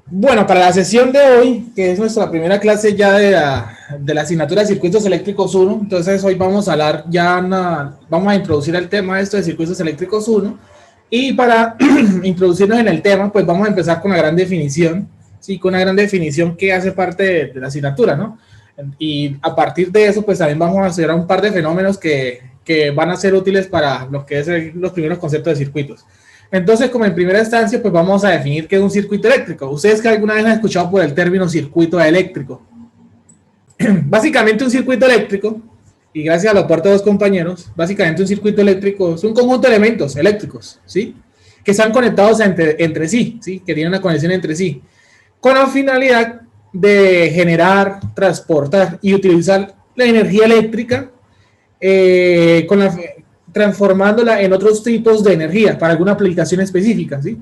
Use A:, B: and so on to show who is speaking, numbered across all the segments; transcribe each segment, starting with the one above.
A: Bueno, para la sesión de hoy, que es nuestra primera clase ya de la asignatura de circuitos eléctricos 1, entonces hoy vamos a hablar vamos a introducir el tema de esto de circuitos eléctricos 1, y para introducirnos en el tema, pues vamos a empezar con una gran definición, sí, con una gran definición que hace parte de la asignatura, ¿no? Y a partir de eso, pues también vamos a estudiar un par de fenómenos que van a ser útiles para lo que es los primeros conceptos de circuitos. Entonces, como en primera instancia, pues vamos a definir qué es un circuito eléctrico. ¿Ustedes que alguna vez han escuchado por el término circuito eléctrico? Básicamente un circuito eléctrico, y gracias al aporte de los compañeros, básicamente un circuito eléctrico es un conjunto de elementos eléctricos, ¿sí? Que están conectados entre sí, ¿sí? Que tienen una conexión entre sí, con la finalidad de generar, transportar y utilizar la energía eléctrica transformándola en otros tipos de energía para alguna aplicación específica, ¿sí?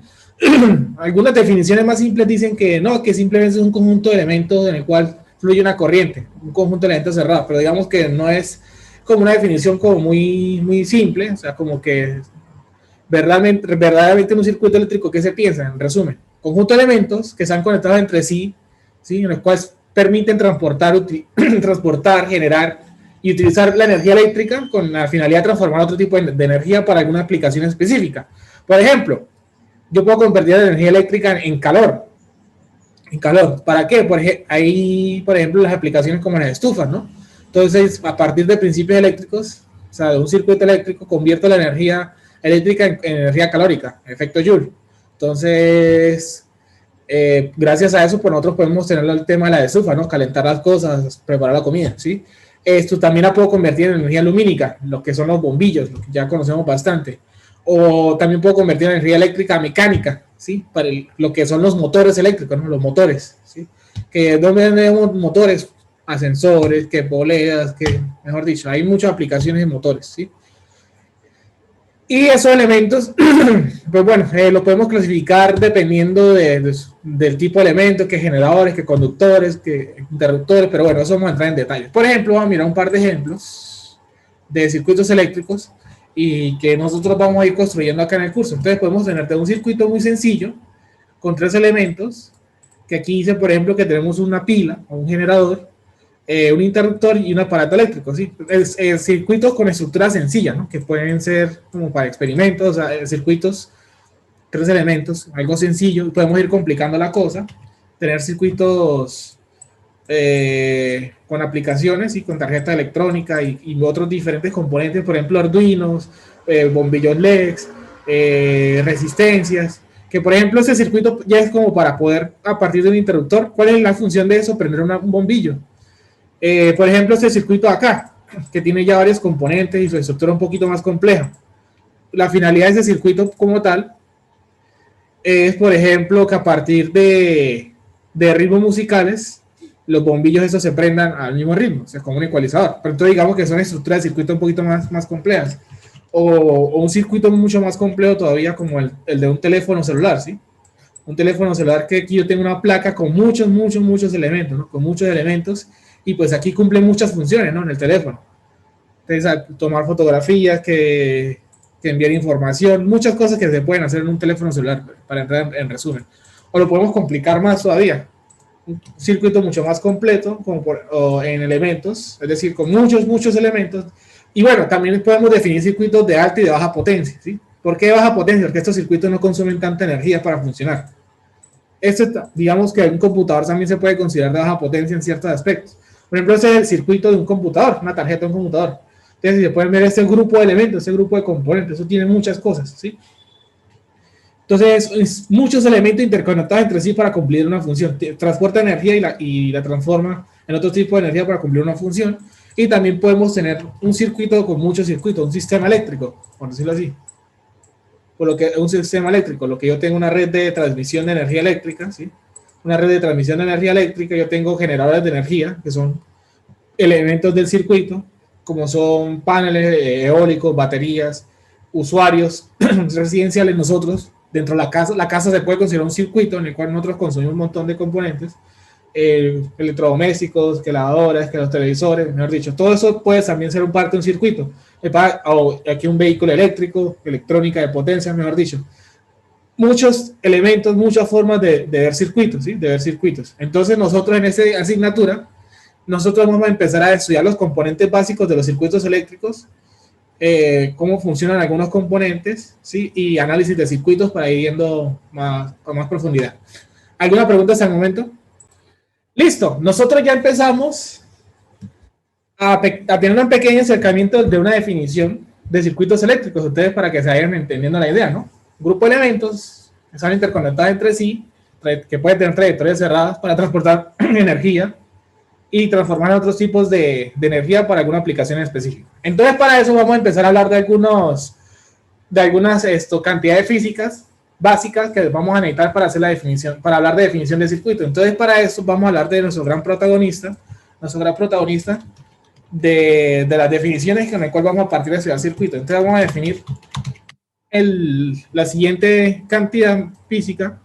A: Algunas definiciones más simples dicen que no, que simplemente es un conjunto de elementos en el cual fluye una corriente, un conjunto de elementos cerrado, pero digamos que no es como una definición como muy simple, o sea, como que verdaderamente en un circuito eléctrico, ¿qué se piensa? En resumen, conjunto de elementos que están conectados entre sí, ¿sí? En los cuales permiten transportar, generar y utilizar la energía eléctrica con la finalidad de transformar otro tipo de energía para alguna aplicación específica. Por ejemplo, yo puedo convertir la energía eléctrica en calor. En calor. ¿Para qué? Hay, por ejemplo, las aplicaciones como las estufas, ¿no? Entonces, a partir de principios eléctricos, o sea, de un circuito eléctrico, convierto la energía eléctrica en energía calórica, efecto Joule. Entonces, gracias a eso, pues nosotros podemos tener el tema de la estufa, ¿no? Calentar las cosas, preparar la comida, ¿sí? Esto también la puedo convertir en energía lumínica, lo que son los bombillos, lo que ya conocemos bastante. O también puedo convertir en energía eléctrica mecánica, ¿sí? Para lo que son los motores eléctricos, ¿no? Los motores, ¿sí? Que donde tenemos motores, ascensores, que poleas, que, mejor dicho, hay muchas aplicaciones de motores, ¿sí? Y esos elementos, pues bueno, lo podemos clasificar dependiendo del tipo de elementos, que generadores, que conductores, que interruptores, pero bueno, eso vamos a entrar en detalles. Por ejemplo, vamos a mirar un par de ejemplos de circuitos eléctricos y que nosotros vamos a ir construyendo acá en el curso. Entonces podemos tener un circuito muy sencillo con tres elementos, que aquí dice, por ejemplo, que tenemos una pila o un generador, un interruptor y un aparato eléctrico, ¿sí? Circuitos con estructuras sencillas, ¿no? Que pueden ser como para experimentos, o sea, circuitos, tres elementos, algo sencillo, podemos ir complicando la cosa, tener circuitos con aplicaciones y con tarjeta electrónica y otros diferentes componentes, por ejemplo, arduinos, bombillos LEDs, resistencias, que por ejemplo ese circuito ya es como para poder, a partir de un interruptor, ¿cuál es la función de eso? Prender un bombillo. Por ejemplo, este circuito acá, que tiene ya varios componentes y su estructura un poquito más compleja. La finalidad de ese circuito como tal es, por ejemplo, que a partir de ritmos musicales, los bombillos esos se prendan al mismo ritmo, o sea, como un ecualizador. Pero entonces digamos que son estructuras de circuito un poquito más complejas. O un circuito mucho más complejo todavía como el de un teléfono celular, ¿sí? Un teléfono celular que aquí yo tengo una placa con muchos elementos, ¿no? Con muchos elementos, y pues aquí cumple muchas funciones, ¿no? En el teléfono. Entonces, tomar fotografías, que enviar información, muchas cosas que se pueden hacer en un teléfono celular, para entrar en resumen. O lo podemos complicar más todavía. Un circuito mucho más completo, o en elementos, es decir, con muchos elementos. Y bueno, también podemos definir circuitos de alta y de baja potencia, ¿sí? ¿Por qué de baja potencia? Porque estos circuitos no consumen tanta energía para funcionar. Digamos que un computador también se puede considerar de baja potencia en ciertos aspectos. Por ejemplo, ese es el circuito de un computador, una tarjeta de un computador. Entonces, si se pueden ver este grupo de elementos, este grupo de componentes, eso tiene muchas cosas, ¿sí? Entonces, muchos elementos interconectados entre sí para cumplir una función. Transporta energía y la transforma en otro tipo de energía para cumplir una función. Y también podemos tener un circuito con muchos circuitos, un sistema eléctrico, por decirlo así. Por lo que un sistema eléctrico, lo que yo tengo una red de transmisión de energía eléctrica, ¿sí? Una red de transmisión de energía eléctrica, yo tengo generadores de energía, que son elementos del circuito, como son paneles eólicos, baterías, usuarios residenciales. Nosotros, dentro de la casa se puede considerar un circuito en el cual nosotros consumimos un montón de componentes, electrodomésticos, que lavadoras, que los televisores, mejor dicho, todo eso puede también ser un parte de un circuito. O aquí un vehículo eléctrico, electrónica de potencia, mejor dicho. muchos elementos, muchas formas de ver circuitos, ¿sí? De ver circuitos. Entonces nosotros en esta asignatura, nosotros vamos a empezar a estudiar los componentes básicos de los circuitos eléctricos, cómo funcionan algunos componentes, ¿sí? Y análisis de circuitos para ir viendo con más profundidad. ¿Alguna pregunta hasta el momento? Listo, nosotros ya empezamos a tener un pequeño acercamiento de una definición de circuitos eléctricos, ustedes para que se vayan entendiendo la idea, ¿no? Un grupo de elementos que están interconectados entre sí, que pueden tener trayectorias cerradas para transportar energía y transformar en otros tipos de energía para alguna aplicación específica. Entonces, para eso vamos a empezar a hablar de algunas cantidades físicas básicas que vamos a necesitar para hacer la definición, para hablar de definición de circuito. Entonces, para eso vamos a hablar de nuestro gran protagonista de las definiciones con el cual vamos a partir de estudiar circuito. Entonces, vamos a definir la siguiente cantidad física,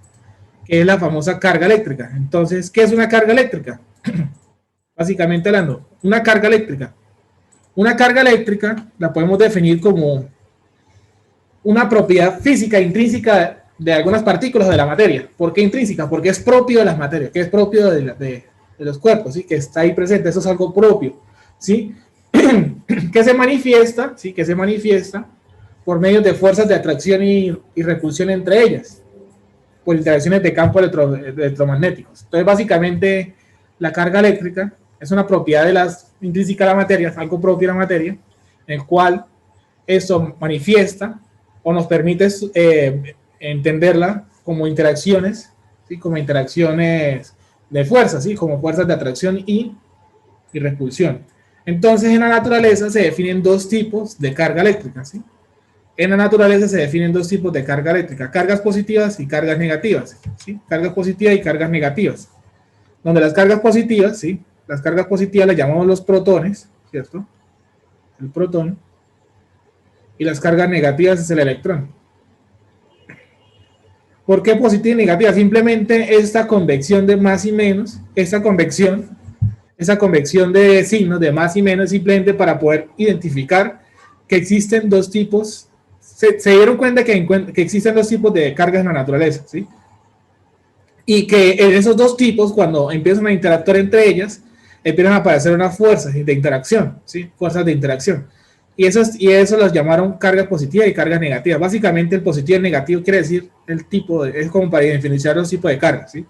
A: que es la famosa carga eléctrica. Entonces, ¿qué es una carga eléctrica? Básicamente hablando, una carga eléctrica. Una carga eléctrica la podemos definir como una propiedad física intrínseca de algunas partículas de la materia. ¿Por qué intrínseca? Porque es propio de las materias, que es propio de los cuerpos, ¿sí? Que está ahí presente, eso es algo propio, ¿sí? Que se manifiesta, ¿sí? Que se manifiesta por medio de fuerzas de atracción y repulsión entre ellas, por interacciones de campo electromagnéticos. Entonces, básicamente, la carga eléctrica es una propiedad intrínseca de la materia, es algo propio de la materia, en el cual eso manifiesta o nos permite entenderla como interacciones, ¿sí? Como interacciones de fuerzas, ¿sí? Como fuerzas de atracción y repulsión. Entonces, en la naturaleza se definen dos tipos de carga eléctrica, ¿sí? En la naturaleza se definen dos tipos de carga eléctrica, cargas positivas y cargas negativas, ¿sí? Cargas positivas y cargas negativas. Donde las cargas positivas, ¿sí? Las cargas positivas las llamamos los protones, ¿cierto? El protón. Y las cargas negativas es el electrón. ¿Por qué positiva y negativa? Simplemente esta convección de más y menos, esa convección de signos de más y menos, simplemente para poder identificar que existen dos tipos. Se dieron cuenta que existen dos tipos de cargas en la naturaleza, ¿sí? Y que en esos dos tipos, cuando empiezan a interactuar entre ellas, empiezan a aparecer unas fuerzas de interacción, ¿sí? Fuerzas de interacción. Y eso las llamaron cargas positivas y cargas negativas. Básicamente el positivo y el negativo quiere decir el tipo, es como para diferenciar los tipos de cargas, ¿sí?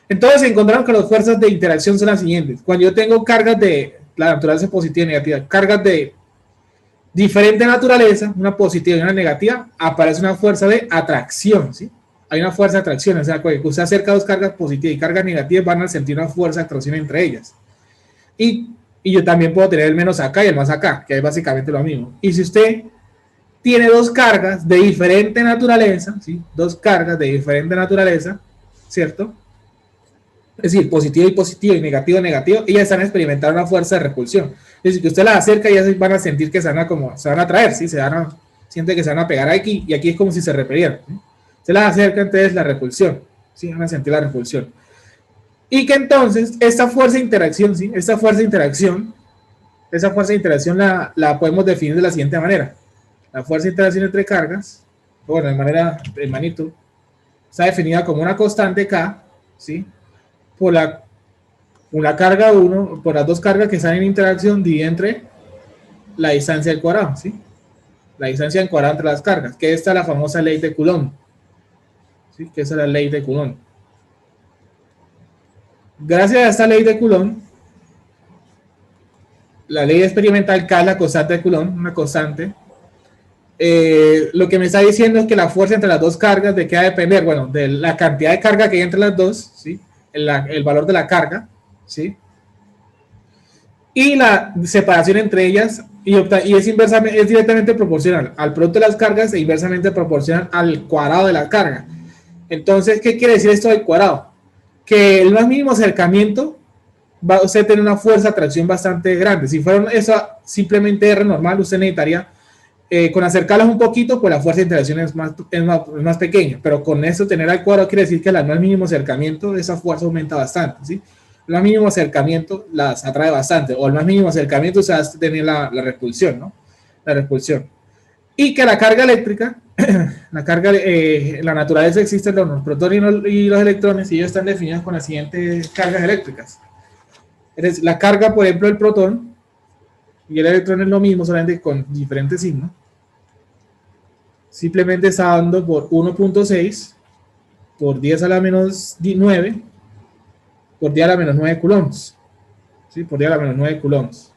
A: Entonces se encontraron que las fuerzas de interacción son las siguientes. Cuando yo tengo cargas de la naturaleza positiva y negativa, cargas de diferente naturaleza, una positiva y una negativa, aparece una fuerza de atracción, ¿sí? Hay una fuerza de atracción, o sea, cuando usted acerca dos cargas positivas y cargas negativas, van a sentir una fuerza de atracción entre ellas. Y yo también puedo tener el menos acá y el más acá, que es básicamente lo mismo. Y si usted tiene dos cargas de diferente naturaleza, ¿sí? Dos cargas de diferente naturaleza, ¿cierto? Es decir, positivo y positivo y negativo y negativo, ellas están experimentando una fuerza de repulsión. Es decir, que usted las acerca y ellas van a sentir que se van a atraer, ¿sí? Siente que se van a pegar aquí y aquí es como si se repelieran, ¿sí? Se las acerca, entonces la repulsión, ¿sí? Van a sentir la repulsión. Y que entonces esta fuerza de interacción, ¿sí? Esa fuerza de interacción la podemos definir de la siguiente manera. La fuerza de interacción entre cargas, bueno, de magnitud, está definida como una constante K, ¿sí? Por la carga 1, por las dos cargas que están en interacción, divide entre la distancia al cuadrado, ¿sí? La distancia al cuadrado entre las cargas, que esta es la famosa ley de Coulomb, ¿sí? Que esa es la ley de Coulomb. Gracias a esta ley de Coulomb, la ley experimental K es la constante de Coulomb, una constante. Lo que me está diciendo es que la fuerza entre las dos cargas, ¿de qué va a depender? Bueno, de la cantidad de carga que hay entre las dos, ¿sí? El valor de la carga, ¿sí? Y la separación entre ellas, y es directamente proporcional al producto de las cargas e inversamente proporcional al cuadrado de la carga. Entonces, ¿qué quiere decir esto del cuadrado? Que el más mínimo acercamiento va a usted tener una fuerza de atracción bastante grande. Si fuera eso simplemente R normal, usted necesitaría, con acercarlas un poquito, pues la fuerza de interacción es más pequeña, pero con eso tener al cuadrado quiere decir que al más mínimo acercamiento esa fuerza aumenta bastante, ¿sí? El más mínimo acercamiento las atrae bastante, o el más mínimo acercamiento se va a tener la repulsión, ¿no? La repulsión. Y que la carga eléctrica, la naturaleza existen los protones y los electrones, y ellos están definidos con las siguientes cargas eléctricas. Es la carga, por ejemplo, del protón y el electrón es lo mismo, solamente con diferentes signos. Simplemente está dando por 1.6 por 10 a la menos 9 por 10 a la menos 9 coulombs. ¿Sí? Por 10 a la menos 9 coulombs.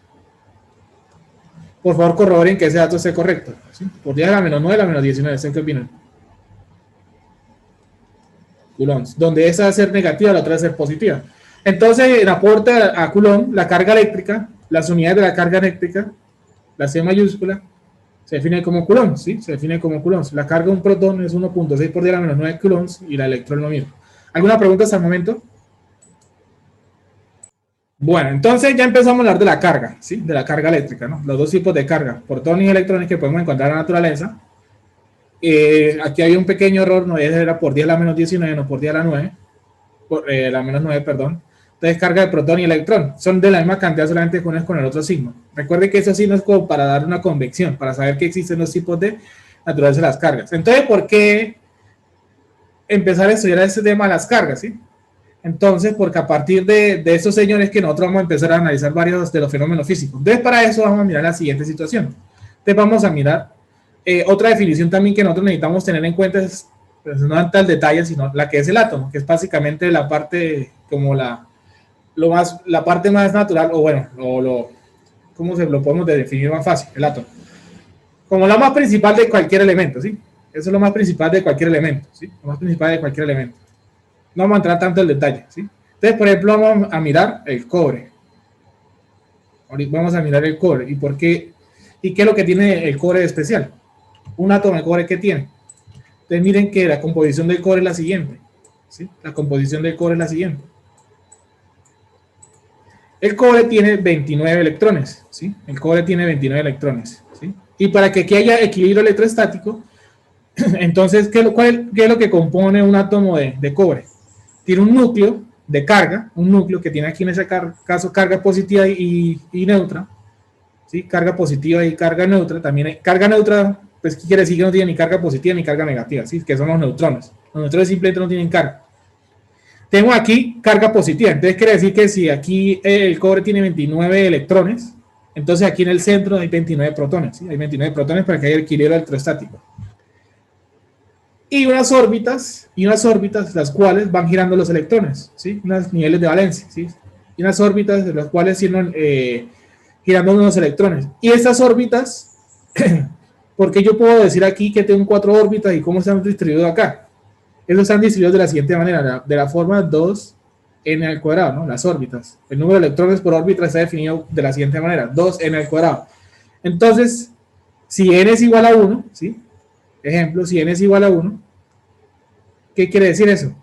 A: Por favor, corroboren que ese dato esté correcto. ¿Sí? Por 10 a la menos 9 a la menos 19. ¿Qué opinan? Coulombs. Donde esa va a ser negativa, la otra va a ser positiva. Entonces, en aporte a Coulomb, la carga eléctrica, las unidades de la carga eléctrica, la C mayúscula, se define como Coulomb, ¿sí? Se define como Coulomb. La carga de un protón es 1.6 por 10 a la menos 9 Coulomb y la electrón lo mismo. ¿Alguna pregunta hasta el momento? Bueno, entonces ya empezamos a hablar de la carga, ¿sí? De la carga eléctrica, ¿no? Los dos tipos de carga, protones y electrones que podemos encontrar en la naturaleza. Aquí hay un pequeño error, no era por 10 a la menos 19, no por 10 a la 9, por la menos 9, perdón. Entonces carga de protón y electrón son de la misma cantidad, solamente con uno con el otro signo. Recuerde que eso sí no es como para dar una convección, para saber que existen dos tipos de naturaleza de las cargas. Entonces, ¿por qué empezar a estudiar este tema de las cargas, sí? Entonces, porque a partir de estos señores que nosotros vamos a empezar a analizar varios de los fenómenos físicos. Entonces, para eso vamos a mirar la siguiente situación. Entonces, vamos a mirar otra definición también que nosotros necesitamos tener en cuenta, pues, no en tal detalle, sino la que es el átomo, que es básicamente la parte, como la parte más natural, o bueno, ¿cómo se lo podemos definir más fácil? El átomo. Como la más principal de cualquier elemento, ¿sí? Eso es lo más principal de cualquier elemento, ¿sí? Lo más principal de cualquier elemento. No vamos a entrar tanto en detalle, ¿sí? Entonces, por ejemplo, vamos a mirar el cobre. Vamos a mirar el cobre. ¿Y por qué? ¿Y qué es lo que tiene el cobre de especial? Un átomo de cobre, ¿qué tiene? Entonces, miren que la composición del cobre es la siguiente, ¿sí? La composición del cobre es la siguiente. El cobre tiene 29 electrones, ¿sí? El cobre tiene 29 electrones, ¿sí? Y para que aquí haya equilibrio electrostático, entonces, ¿qué es lo que compone un átomo de cobre? Tiene un núcleo de carga, un núcleo que tiene aquí en ese caso carga positiva y neutra, ¿sí? Carga positiva y carga neutra. También carga neutra, pues quiere decir que no tiene ni carga positiva ni carga negativa, ¿sí? Que son los neutrones. Los neutrones simplemente no tienen carga. Tengo aquí carga positiva, entonces quiere decir que si aquí el cobre tiene 29 electrones, entonces aquí en el centro hay 29 protones, ¿sí? Hay 29 protones para que haya equilibrio electrostático. Y unas órbitas, las cuales van girando los electrones, ¿sí? Unos niveles de valencia, ¿sí? Y unas órbitas de las cuales siguen girando unos electrones. Y estas órbitas, porque yo puedo decir aquí que tengo 4 órbitas y cómo están distribuidos acá. Estos están distribuidos de la siguiente manera, de la forma 2n al cuadrado, ¿no? Las órbitas. El número de electrones por órbita está definido de la siguiente manera, 2n al cuadrado. Entonces, si n es igual a 1, ¿sí? Ejemplo, si n es igual a 1, ¿qué quiere decir eso?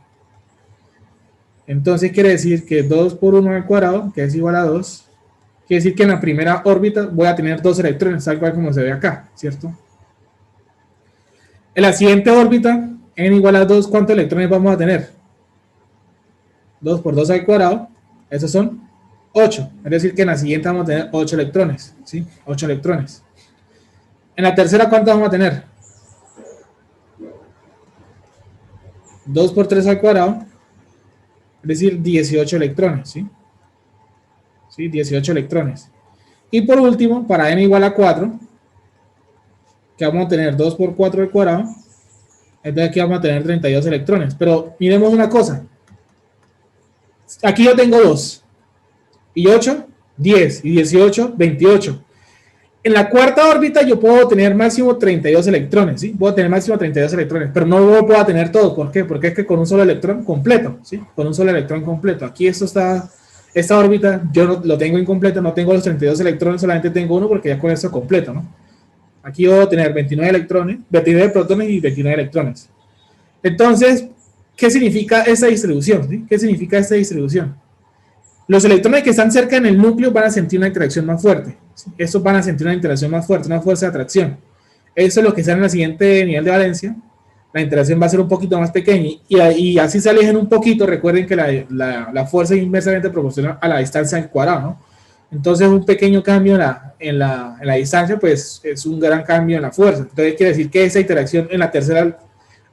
A: Entonces quiere decir que 2 por 1 al cuadrado, que es igual a 2, quiere decir que en la primera órbita voy a tener 2 electrones, tal cual como se ve acá, ¿cierto? En la siguiente órbita, n igual a 2, ¿cuántos electrones vamos a tener? 2 por 2 al cuadrado, esos son 8. Es decir, que en la siguiente vamos a tener 8 electrones, ¿sí? 8 electrones. En la tercera, ¿cuántos vamos a tener? 2 por 3 al cuadrado, es decir, 18 electrones, ¿sí? ¿Sí? 18 electrones. Y por último, para n igual a 4, que vamos a tener 2 por 4 al cuadrado, entonces aquí vamos a tener 32 electrones. Pero miremos una cosa. Aquí yo tengo 2. Y 8, 10. Y 18, 28. En la cuarta órbita yo puedo tener máximo 32 electrones, ¿sí? Puedo tener máximo 32 electrones, pero no lo puedo tener todos. ¿Por qué? Porque es que con un solo electrón completo, ¿sí? Con un solo electrón completo. Aquí esta órbita yo no, lo tengo incompleto, no tengo los 32 electrones, solamente tengo uno porque ya con eso completo, ¿no? Aquí yo voy a tener 29 electrones, 29 protones y 29 electrones. Entonces, ¿qué significa esta distribución? ¿Sí? ¿Qué significa esta distribución? Los electrones que están cerca en el núcleo van a sentir una interacción más fuerte. ¿Sí? Estos van a sentir una interacción más fuerte, una fuerza de atracción. Eso es lo que sale en el siguiente nivel de valencia. La interacción va a ser un poquito más pequeña y así se alejen un poquito. Recuerden que la fuerza es inversamente proporcional a la distancia al cuadrado, ¿no? Entonces, un pequeño cambio en la distancia, pues es un gran cambio en la fuerza. Entonces, quiere decir que esa interacción en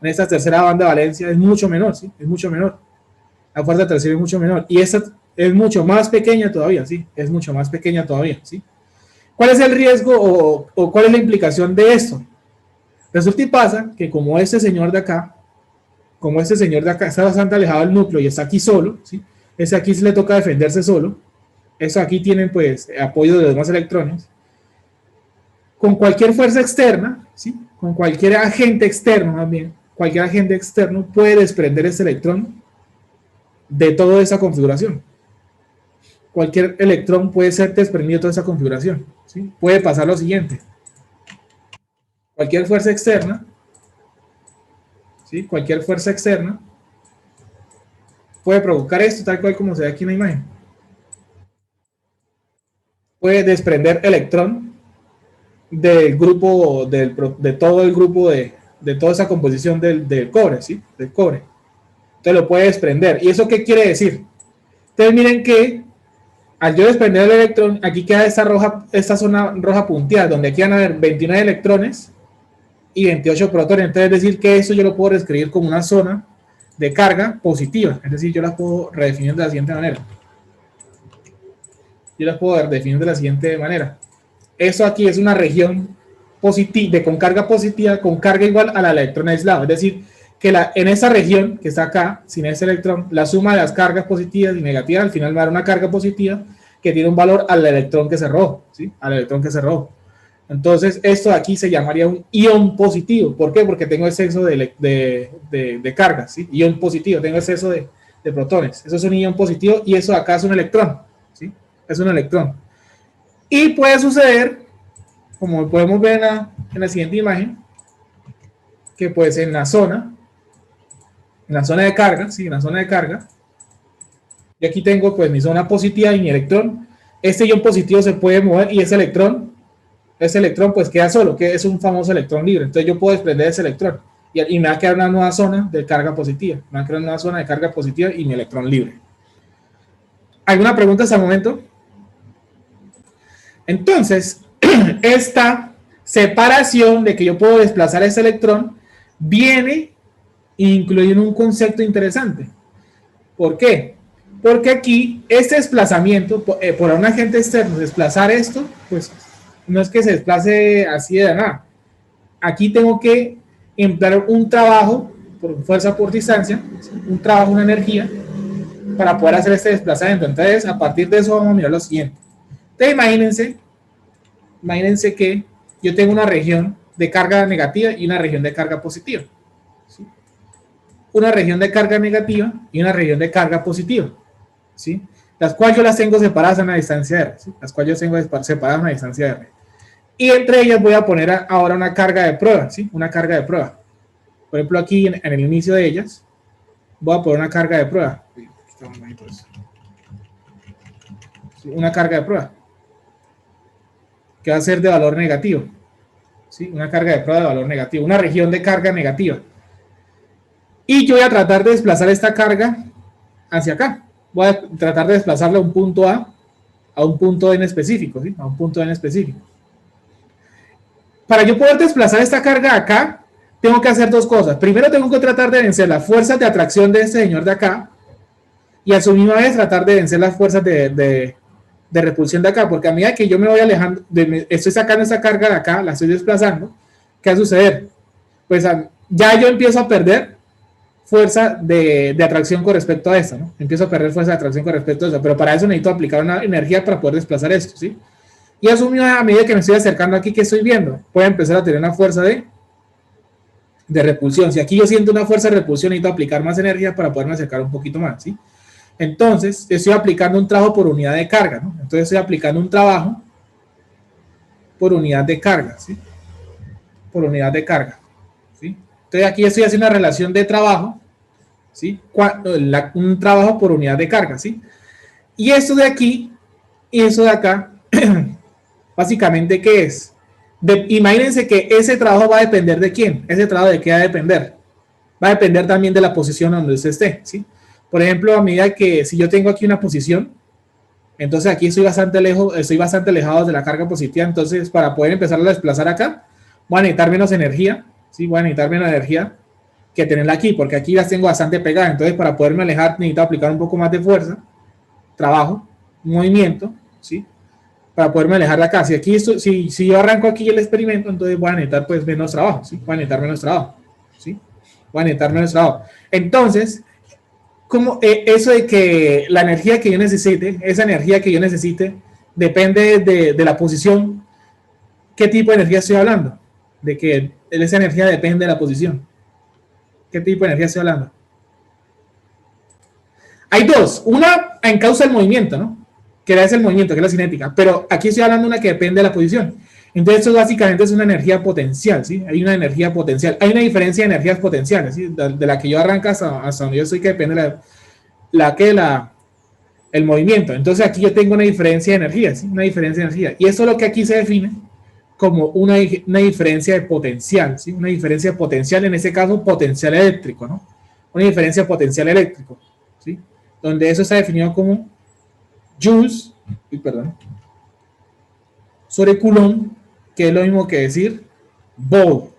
A: esta tercera banda de valencia es mucho menor, ¿sí? Es mucho menor. La fuerza de atracción es mucho menor. Y esta es mucho más pequeña todavía, ¿sí? Es mucho más pequeña todavía, ¿sí? ¿Cuál es el riesgo o cuál es la implicación de esto? Resulta y pasa que como este señor de acá está bastante alejado del núcleo y está aquí solo, ¿sí? Ese aquí se le toca defenderse solo. Eso aquí tienen pues apoyo de los demás electrones. Con cualquier fuerza externa, ¿sí? Con cualquier agente externo también, cualquier agente externo puede desprender este electrón de toda esa configuración. Cualquier electrón puede ser desprendido de toda esa configuración, ¿sí? Puede pasar lo siguiente. Cualquier fuerza externa, ¿sí? Cualquier fuerza externa puede provocar esto tal cual como se ve aquí en la imagen. Puede desprender electrón del grupo, de todo el grupo de toda esa composición del cobre, ¿sí? Del cobre. Entonces lo puede desprender. ¿Y eso qué quiere decir? Entonces miren que al yo desprender el electrón, aquí queda esta zona roja punteada, donde aquí van a haber 29 electrones y 28 protones. Entonces es decir que eso yo lo puedo describir como una zona de carga positiva. Es decir, yo las puedo redefinir de la siguiente manera. Eso aquí es una región positiva, con carga positiva, con carga igual a la del electrón aislado. Es decir, que en esa región que está acá, sin ese electrón, la suma de las cargas positivas y negativas al final va a dar una carga positiva que tiene un valor al electrón que cerró, ¿sí? Al electrón que cerró. Entonces, esto de aquí se llamaría un ion positivo. ¿Por qué? Porque tengo exceso de cargas, ¿sí? Ion positivo, tengo exceso de protones. Eso es un ion positivo y eso de acá es un electrón, ¿sí? Es un electrón. Y puede suceder, como podemos ver en la siguiente imagen, que pues en la zona de carga, ¿sí? En la zona de carga, y aquí tengo pues mi zona positiva y mi electrón. Este ion positivo se puede mover y ese electrón pues queda solo, que es un famoso electrón libre. Entonces yo puedo desprender ese electrón y me va a quedar una nueva zona de carga positiva. Me va a quedar una nueva zona de carga positiva y mi electrón libre. ¿Alguna pregunta hasta el momento? Entonces, esta separación de que yo puedo desplazar ese electrón viene incluyendo un concepto interesante. ¿Por qué? Porque aquí este desplazamiento por un agente externo, desplazar esto, pues no es que se desplace así de nada. Aquí tengo que emplear un trabajo por fuerza por distancia, un trabajo, una energía, para poder hacer este desplazamiento. Entonces, a partir de eso vamos a mirar lo siguiente. Entonces, imagínense que yo tengo una región de carga negativa y una región de carga positiva. ¿Sí? Una región de carga negativa y una región de carga positiva. ¿Sí? Las cuales yo las tengo separadas a una distancia R. ¿Sí? Las cuales yo tengo separadas a una distancia R. Y entre ellas voy a poner ahora una carga de prueba. ¿Sí? Una carga de prueba. Por ejemplo, aquí en el inicio de ellas voy a poner una carga de prueba. Una carga de prueba que va a ser de valor negativo. ¿Sí? Una carga de prueba de valor negativo, una región de carga negativa. Y yo voy a tratar de desplazar esta carga hacia acá. Voy a tratar de desplazarla a un punto a un punto N específico, ¿sí? A un punto N específico. Para yo poder desplazar esta carga acá, tengo que hacer dos cosas. Primero tengo que tratar de vencer las fuerzas de atracción de este señor de acá y a su misma vez tratar de vencer las fuerzas de repulsión de acá, porque a medida que yo me voy alejando, estoy sacando esa carga de acá, la estoy desplazando, ¿qué va a suceder? Pues ya yo empiezo a perder fuerza de atracción con respecto a esto, ¿no? Empiezo a perder fuerza de atracción con respecto a eso, pero para eso necesito aplicar una energía para poder desplazar esto, ¿sí? Y a medida que me estoy acercando aquí, ¿qué estoy viendo? Puedo empezar a tener una fuerza de repulsión. Si aquí yo siento una fuerza de repulsión, necesito aplicar más energía para poderme acercar un poquito más, ¿sí? Entonces, estoy aplicando un trabajo por unidad de carga, ¿no? Entonces, estoy aplicando un trabajo por unidad de carga, ¿sí? Por unidad de carga, ¿sí? Entonces, aquí estoy haciendo una relación de trabajo, ¿sí? Un trabajo por unidad de carga, ¿sí? Y esto de aquí y eso de acá, básicamente, ¿qué es? Imagínense que ese trabajo va a depender de quién. ¿Ese trabajo de qué va a depender? Va a depender también de la posición donde usted esté, ¿sí? Por ejemplo, a medida que si yo tengo aquí una posición, Entonces aquí estoy bastante lejos, estoy bastante alejado de la carga positiva. Entonces, para poder empezar a desplazar acá, voy a necesitar menos energía, ¿sí? Voy a necesitar menos energía que tenerla aquí, porque aquí las tengo bastante pegadas. Entonces, para poderme alejar, necesito aplicar un poco más de fuerza, trabajo, movimiento, ¿sí? Para poderme alejar de acá. Si aquí si yo arranco aquí el experimento, entonces voy a necesitar pues menos trabajo, ¿sí? Voy a necesitar menos trabajo, ¿sí? Voy a necesitar menos trabajo. Entonces, como eso de que la energía que yo necesite, esa energía que yo necesite, depende de la posición. ¿Qué tipo de energía estoy hablando? De que esa energía depende de la posición. ¿Qué tipo de energía estoy hablando? Hay dos. Una en causa del movimiento, ¿no? Que es el movimiento, que es la cinética. Pero aquí estoy hablando de una que depende de la posición. Entonces, esto básicamente es una energía potencial, ¿sí? Hay una energía potencial. Hay una diferencia de energías potenciales, ¿sí? De la que yo arranco hasta donde yo estoy, que depende el movimiento. Entonces, aquí yo tengo una diferencia de energía, ¿sí? Una diferencia de energía. Y eso es lo que aquí se define como una diferencia de potencial, ¿sí? Una diferencia de potencial, en este caso, potencial eléctrico, ¿no? Una diferencia de potencial eléctrico, ¿sí? Donde eso está definido como joules, sobre coulomb, que es lo mismo que decir volt.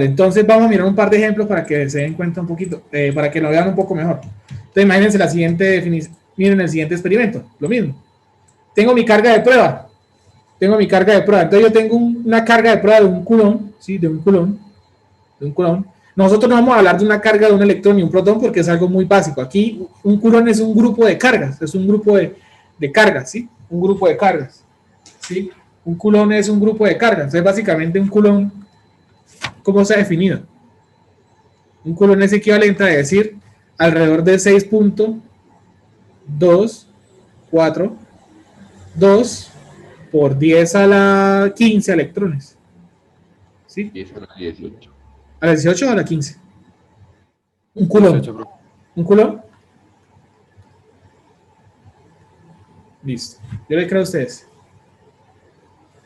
A: Entonces vamos a mirar un par de ejemplos para que se den cuenta un poquito, para que lo vean un poco mejor. Entonces imagínense la siguiente definición, miren el siguiente experimento, lo mismo. Tengo mi carga de prueba, entonces yo tengo una carga de prueba de un coulomb, ¿sí? De un coulomb. Nosotros no vamos a hablar de una carga de un electrón y un protón porque es algo muy básico. Aquí un coulomb es un grupo de cargas, es un grupo de cargas, ¿sí? Un grupo de cargas, ¿sí? Un coulomb es un grupo de cargas. Entonces, básicamente, un coulomb, ¿cómo se ha definido? Un coulomb es equivalente a decir alrededor de 6.242 por 10 a la 15 electrones. ¿Sí?
B: 10 a la 18.
A: ¿A la 18 o a la 15? Un coulomb.
B: 18.
A: ¿Un coulomb? Listo. Yo le creo a ustedes.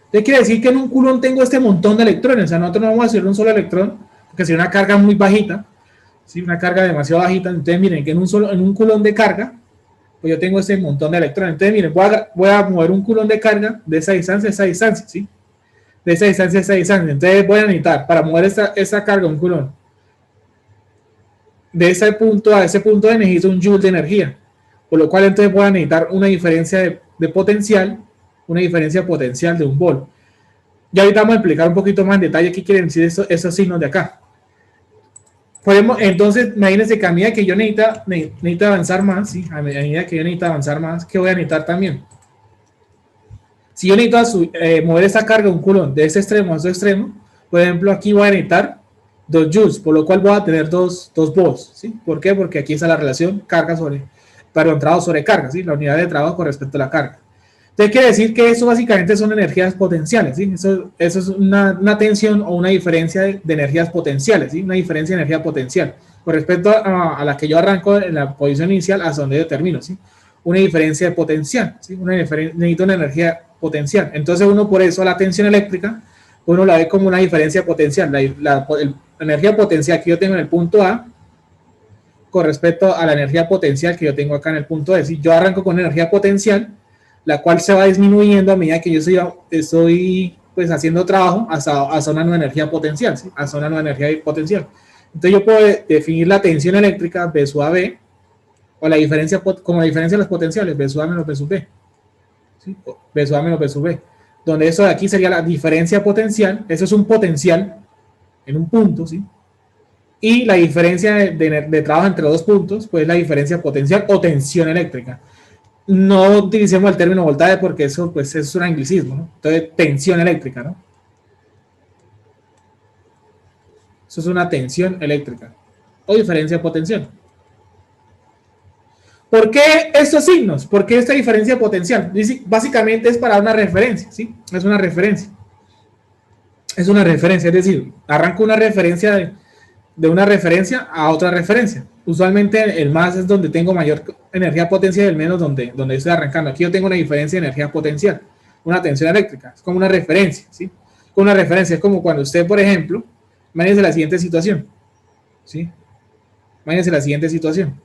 A: Entonces quiere decir que en un coulomb tengo este montón de electrones. O sea, nosotros no vamos a hacer un solo electrón, porque sería una carga muy bajita. ¿Sí? Una carga demasiado bajita. Entonces, miren, que en un coulomb de carga, pues yo tengo ese montón de electrones. Entonces, miren, voy a mover un coulomb de carga de esa distancia a esa distancia, ¿sí? De esa distancia a esa distancia. Entonces, voy a necesitar, para mover esa carga, un coulomb, de ese punto a ese punto necesito un joule de energía. Por lo cual, entonces voy a necesitar una diferencia de potencial, una diferencia potencial de un volt. Ya ahorita vamos a explicar un poquito más en detalle qué quieren decir esos signos de acá. Entonces, imagínense que a medida que yo necesito avanzar más, ¿sí? A medida que yo necesito avanzar más, ¿qué voy a necesitar también? Si yo necesito mover esa carga, un coulomb, de ese extremo a ese extremo, por ejemplo, aquí voy a necesitar 2 joules, por lo cual voy a tener 2 volts, ¿sí? ¿Por qué? Porque aquí está la relación trabajo sobre carga, ¿sí? La unidad de trabajo con respecto a la carga. Entonces quiere decir que eso básicamente son energías potenciales, ¿sí? Eso es una tensión o una diferencia de energías potenciales, ¿sí? Una diferencia de energía potencial con respecto a la que yo arranco en la posición inicial hasta donde yo termino, ¿sí? Una diferencia de potencial, ¿sí? Necesito una energía potencial. Entonces uno por eso la tensión eléctrica, uno la ve como una diferencia potencial, la energía potencial que yo tengo en el punto A con respecto a la energía potencial que yo tengo acá en el punto B. ¿Sí? Yo arranco con energía potencial, la cual se va disminuyendo a medida que yo estoy pues haciendo trabajo hasta una nueva energía potencial, ¿sí? Hasta una nueva energía potencial. Entonces yo puedo definir la tensión eléctrica B sub a B, o la diferencia, como la diferencia de los potenciales, B sub A menos B sub B, ¿sí? B sub A menos B sub B, donde eso de aquí sería la diferencia potencial. Eso es un potencial en un punto, ¿sí? Y la diferencia de trabajo entre dos puntos, pues la diferencia potencial o tensión eléctrica. No utilicemos el término voltaje porque eso pues es un anglicismo, ¿no? Entonces, tensión eléctrica, ¿no? Eso es una tensión eléctrica o diferencia potencial. ¿Por qué estos signos? ¿Por qué esta diferencia potencial? Básicamente es para una referencia, ¿sí? Es una referencia. Es una referencia, es decir, arranco una referencia de una referencia a otra referencia. Usualmente el más es donde tengo mayor energía potencial y el menos donde estoy arrancando. Aquí yo tengo una diferencia de energía potencial, una tensión eléctrica. Es como una referencia, ¿sí? Una referencia es como cuando usted, por ejemplo, imagínese la siguiente situación, ¿sí? Imagínese la siguiente situación.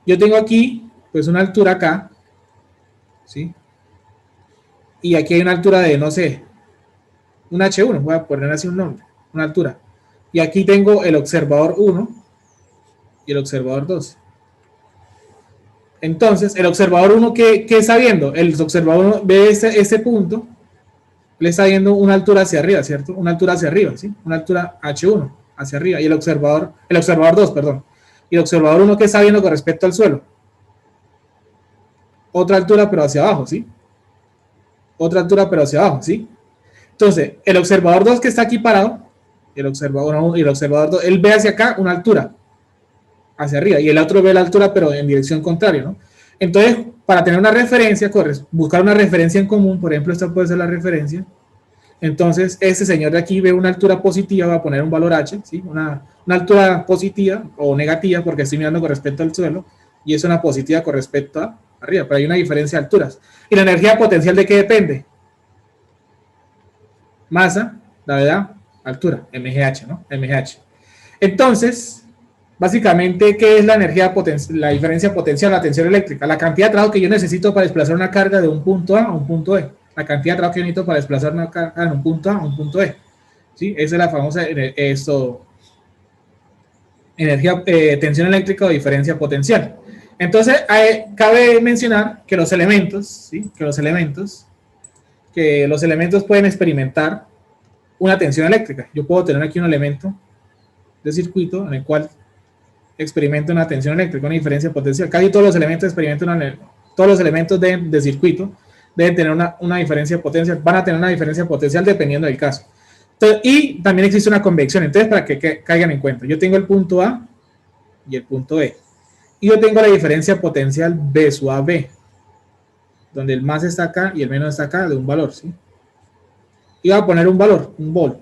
A: Yo tengo aquí, pues, una altura acá ¿sí? Y aquí hay una altura de, no sé, un H1, voy a poner así un nombre, una altura. Y aquí tengo el observador 1 y el observador 2. Entonces, el observador 1, ¿qué está viendo? El observador 1 ve este punto, le está viendo una altura hacia arriba, ¿cierto? Una altura hacia arriba, ¿sí? Una altura H1 hacia arriba. Y el observador 2, perdón. Y el observador 1, ¿qué está viendo con respecto al suelo? Otra altura, pero hacia abajo, ¿sí? Otra altura, pero hacia abajo, ¿sí? Entonces, el observador 2 que está aquí parado, el observador 1 y el observador 2, él ve hacia acá una altura, hacia arriba, y el otro ve la altura, pero en dirección contraria, ¿no? Entonces, para tener una referencia, buscar una referencia en común, por ejemplo, esta puede ser la referencia. Entonces, este señor de aquí ve una altura positiva, va a poner un valor H, ¿sí? Una altura positiva o negativa, porque estoy mirando con respecto al suelo, y es una positiva con respecto a arriba, pero hay una diferencia de alturas. ¿Y la energía potencial de qué depende? Masa, gravedad, altura, MGH, ¿no? MGH. Entonces, básicamente, ¿qué es la energía potencial, la diferencia potencial, la tensión eléctrica? La cantidad de trabajo que yo necesito para desplazar una carga de un punto A a un punto E. La cantidad de trabajo que yo necesito para desplazar una carga de un punto A a un punto E. ¿Sí? Esa es la famosa energía, tensión eléctrica o diferencia potencial. Entonces, cabe mencionar que los elementos, ¿sí? Que los elementos pueden experimentar una tensión eléctrica. Yo puedo tener aquí un elemento de circuito en el cual experimenta una tensión eléctrica, una diferencia potencial. Casi todos los elementos experimentan todos los elementos de circuito deben tener una diferencia potencial, van a tener una diferencia potencial dependiendo del caso. Entonces, y también existe una convección. Entonces, para que caigan en cuenta, yo tengo el punto A y el punto E. Y yo tengo la diferencia potencial B sub AB, donde el más está acá y el menos está acá de un valor, ¿sí? Y voy a poner un valor, un volt.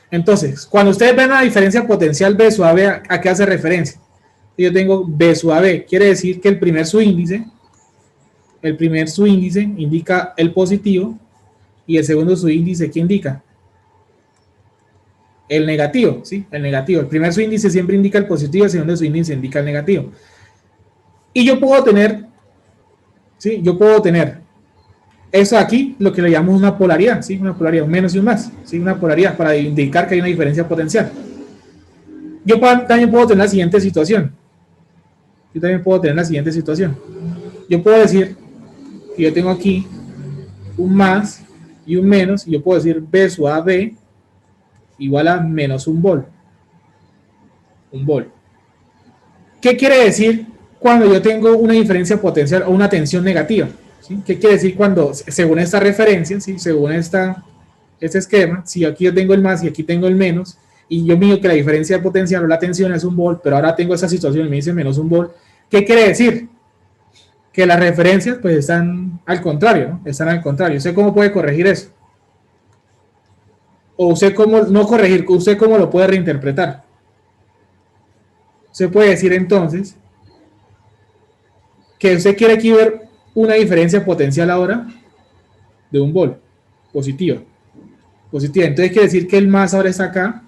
A: Entonces, cuando ustedes ven la diferencia potencial B sub AB, ¿a qué hace referencia? Yo tengo B sub AB, quiere decir que el primer subíndice indica el positivo y el segundo subíndice, ¿qué indica? El negativo, ¿sí? El negativo. El primer subíndice siempre indica el positivo, el segundo subíndice indica el negativo. Y yo puedo tener, ¿sí? Yo puedo tener eso aquí, lo que le llamamos una polaridad, ¿sí? Una polaridad, un menos y un más, ¿sí? Una polaridad para indicar que hay una diferencia potencial. Yo también puedo tener la siguiente situación. Yo puedo decir que yo tengo aquí un más y un menos, y yo puedo decir B sub AB igual a menos un volt. Un volt. ¿Qué quiere decir cuando yo tengo una diferencia potencial o una tensión negativa? ¿Sí? ¿Qué quiere decir cuando, según esta referencia, ¿sí? Según este esquema, si aquí yo tengo el más y aquí tengo el menos, y yo mido que la diferencia potencial o la tensión es un volt, pero ahora tengo esa situación y me dice menos un volt, ¿qué quiere decir? Que las referencias pues están al contrario, ¿no? Están al contrario. ¿Usted cómo puede corregir eso? O usted cómo, no corregir, usted cómo lo puede reinterpretar. Se puede decir entonces que usted quiere aquí ver una diferencia potencial ahora de un volt, positiva. Entonces quiere decir que el más ahora está acá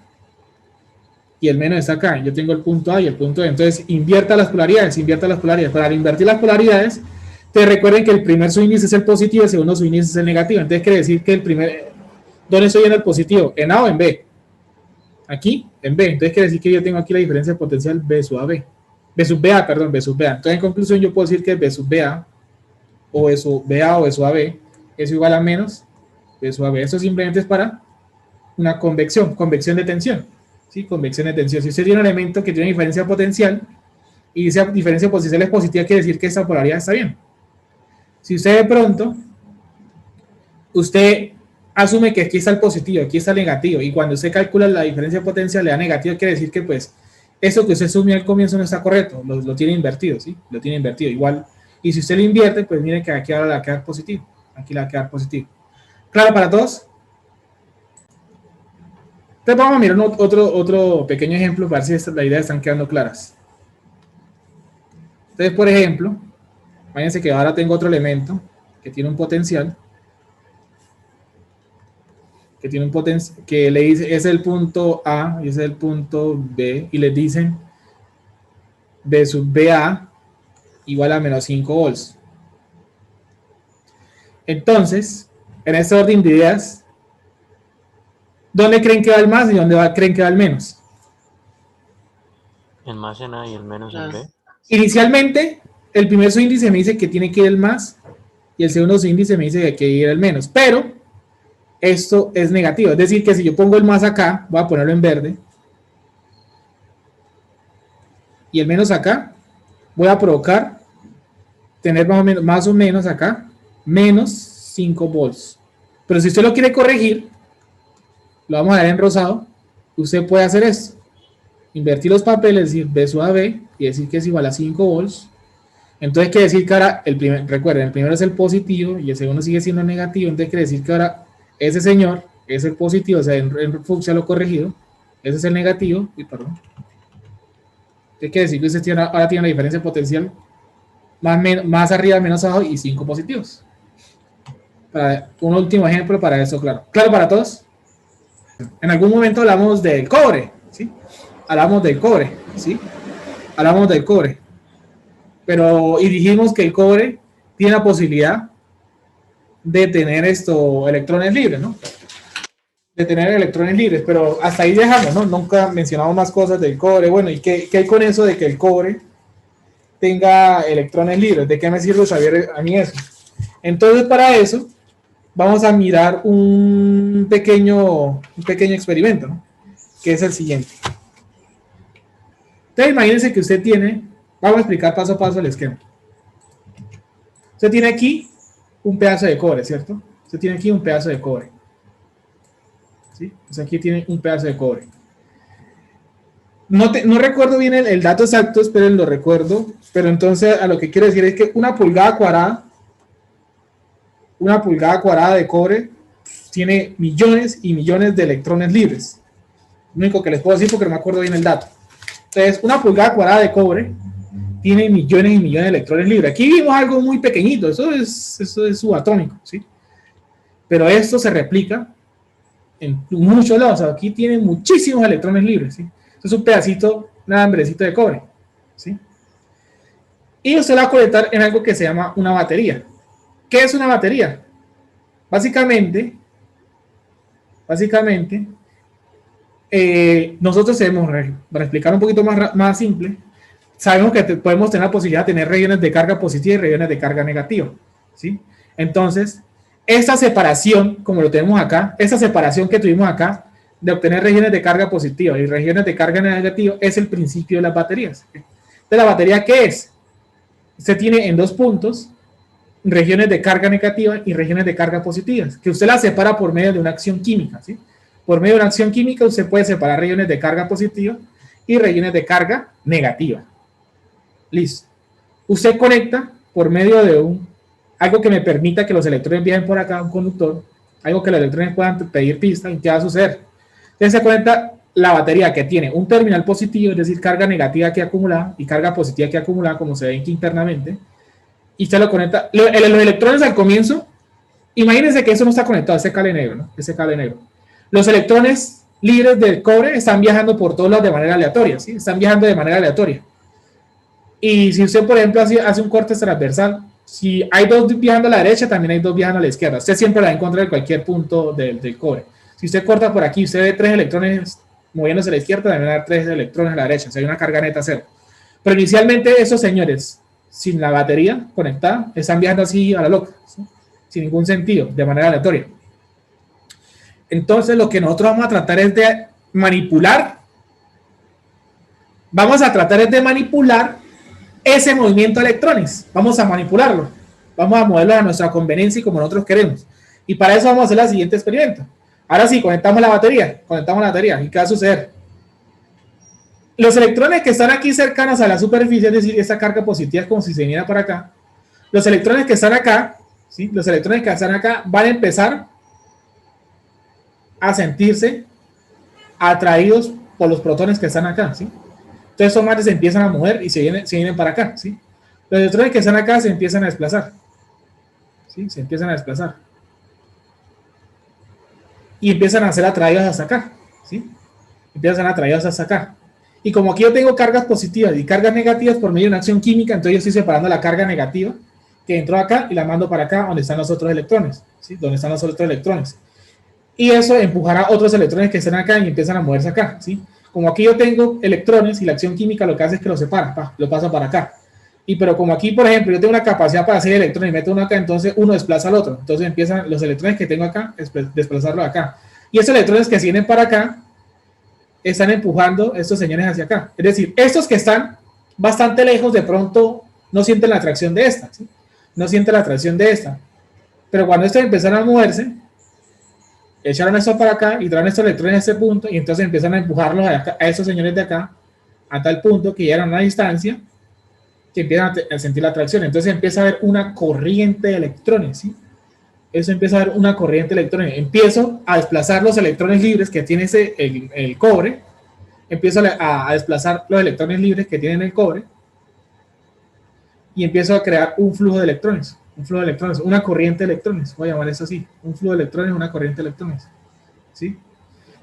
A: y el menos está acá. Yo tengo el punto A y el punto E. Entonces invierta las polaridades. Para invertir las polaridades, te recuerden que el primer subíndice es el positivo y el segundo subíndice es el negativo. Entonces quiere decir que el primer, ¿dónde estoy en el positivo? ¿En A o en B? Aquí, en B. Entonces quiere decir que yo tengo aquí la diferencia potencial B sub AB. B sub BA, perdón, B sub BA. Entonces en conclusión yo puedo decir que B sub BA o B sub BA o B sub AB es igual a menos B sub AB. Eso simplemente es para una convección de tensión. ¿Sí? Convección de tensión. Si usted tiene un elemento que tiene diferencia potencial y esa diferencia potencial es positiva, quiere decir que esa polaridad está bien. Si usted de pronto, usted asume que aquí está el positivo, aquí está el negativo, y cuando usted calcula la diferencia potencial le da negativo, quiere decir que pues eso que usted asumió al comienzo no está correcto, lo tiene invertido, ¿sí? Lo tiene invertido igual. Y si usted lo invierte, pues mire que aquí ahora le va a quedar positivo. Aquí le va a quedar positivo. ¿Claro para todos? Entonces vamos a mirar otro pequeño ejemplo para ver si las ideas están quedando claras. Entonces, por ejemplo, fíjense que ahora tengo otro elemento que tiene un potencial, que le dice, es el punto A y es el punto B, y le dicen B sub BA igual a menos 5 volts. Entonces, en este orden de ideas, ¿dónde creen que va el más y dónde creen que va el menos?
B: El más en A y el menos en B.
A: Inicialmente, el primer subíndice me dice que tiene que ir el más y el segundo subíndice me dice que hay que ir el menos, pero esto es negativo, es decir, que si yo pongo el más acá, voy a ponerlo en verde, y el menos acá, voy a provocar tener más o menos acá, menos 5 volts. Pero si usted lo quiere corregir, lo vamos a dar en rosado, usted puede hacer esto, invertir los papeles, decir B sub a B, y decir que es igual a 5 volts. Entonces quiere decir que ahora, recuerden, el primero es el positivo y el segundo sigue siendo negativo, entonces quiere decir que ahora ese señor es el positivo, o sea, en Fuchsia lo corregido, ese es el negativo, y perdón. ¿Qué quiere decir? Que usted ahora tiene la diferencia potencial más arriba, menos abajo y 5 positivos. Un último ejemplo para eso, claro. ¿Claro para todos? En algún momento hablamos del cobre, ¿sí? Hablamos del cobre, ¿sí? Hablamos del cobre. Y dijimos que el cobre tiene la posibilidad de tener electrones libres, ¿no? De tener electrones libres, pero hasta ahí dejamos, ¿no? Nunca mencionamos más cosas del cobre. Bueno, ¿y qué hay con eso de que el cobre tenga electrones libres? ¿De qué me sirve saber a mí eso? Entonces, para eso, vamos a mirar un pequeño experimento, ¿no? Que es el siguiente. Entonces, imagínense que usted tiene, vamos a explicar paso a paso el esquema. Usted tiene aquí un pedazo de cobre, ¿cierto? Usted tiene aquí un pedazo de cobre. ¿Sí? Pues aquí tiene un pedazo de cobre. No recuerdo bien el dato exacto, esperen, lo recuerdo, pero entonces a lo que quiero decir es que una pulgada cuadrada de cobre tiene millones y millones de electrones libres. Lo único que les puedo decir porque no me acuerdo bien el dato. Entonces, una pulgada cuadrada de cobre tiene millones y millones de electrones libres. Aquí vimos algo muy pequeñito, eso es subatómico, ¿sí? Pero esto se replica en muchos lados. O sea, aquí tiene muchísimos electrones libres, ¿sí? Esto es un pedacito, un hambrecito de cobre, ¿sí? Y usted la va a conectar en algo que se llama una batería. ¿Qué es una batería? Básicamente, nosotros sabemos, para explicar un poquito más simple, sabemos que podemos tener la posibilidad de tener regiones de carga positiva y regiones de carga negativa, ¿sí? Entonces, esta separación, como lo tenemos acá, esta separación que tuvimos acá, de obtener regiones de carga positiva y regiones de carga negativa, es el principio de las baterías. ¿Sí? Entonces, ¿la batería qué es? Usted tiene en dos puntos regiones de carga negativa y regiones de carga positivas, que usted las separa por medio de una acción química, ¿sí? Por medio de una acción química usted puede separar regiones de carga positiva y regiones de carga negativa. Listo. Usted conecta por medio de algo que me permita que los electrones viajen por acá, un conductor, algo que los electrones puedan pedir pista, ¿y qué va a suceder? Entonces se conecta la batería que tiene un terminal positivo, es decir, carga negativa que acumula y carga positiva que acumula, como se ve aquí internamente, y usted lo conecta. Los electrones al comienzo, imagínense que eso no está conectado, ese cable negro, ¿no? Ese cable negro. Los electrones libres del cobre están viajando por todos lados de manera aleatoria, ¿sí? Están viajando de manera aleatoria. Y si usted, por ejemplo, hace un corte transversal, si hay dos viajando a la derecha, también hay dos viajando a la izquierda. Usted siempre la va a encontrar en cualquier punto del cobre. Si usted corta por aquí, usted ve 3 electrones moviéndose a la izquierda, también va a dar 3 electrones a la derecha. O sea, hay una carga neta cero. Pero inicialmente esos señores, sin la batería conectada, están viajando así a la loca, ¿sí? Sin ningún sentido, de manera aleatoria. Entonces, lo que nosotros vamos a tratar es de manipular. Vamos a tratar es de manipular ese movimiento de electrones. Vamos a manipularlo. Vamos a moverlo a nuestra conveniencia y como nosotros queremos. Y para eso vamos a hacer el siguiente experimento. Ahora sí, conectamos la batería. ¿Y qué va a suceder? Los electrones que están aquí cercanos a la superficie, es decir, esta carga positiva es como si se viniera para acá. Los electrones que están acá, ¿sí? Los electrones que están acá van a empezar a sentirse atraídos por los protones que están acá, ¿sí? Entonces esos mares se empiezan a mover y se vienen para acá, ¿sí? Los electrones que están acá se empiezan a desplazar, ¿sí? Se empiezan a desplazar. Y empiezan a ser atraídos hasta acá, ¿sí? Empiezan a ser atraídos hasta acá. Y como aquí yo tengo cargas positivas y cargas negativas por medio de una acción química, entonces yo estoy separando la carga negativa que entró acá y la mando para acá donde están los otros electrones, ¿sí? Donde están los otros electrones. Y eso empujará otros electrones que están acá y empiezan a moverse acá, ¿sí? Como aquí yo tengo electrones y la acción química lo que hace es que los separa, lo pasa para acá. Pero como aquí, por ejemplo, yo tengo la capacidad para hacer electrones y meto uno acá, entonces uno desplaza al otro. Entonces empiezan los electrones que tengo acá, desplazarlo acá. Y esos electrones que vienen para acá, están empujando estos señores hacia acá. Es decir, estos que están bastante lejos, de pronto no sienten la atracción de esta, ¿sí? No sienten la atracción de esta. Pero cuando estos empezaron a moverse, echaron esto para acá y traen estos electrones a este punto y entonces empiezan a empujarlos a esos señores de acá a tal punto que llegan a una distancia que empiezan a sentir la atracción. Entonces empieza a haber una corriente de electrones, ¿sí? Eso empieza a haber una corriente de electrones. Empiezo a desplazar los electrones libres que tiene el cobre. Empiezo a desplazar los electrones libres que tienen el cobre y empiezo a crear un flujo de electrones. Un flujo de electrones, una corriente de electrones, voy a llamar eso así, un flujo de electrones, una corriente de electrones, ¿sí?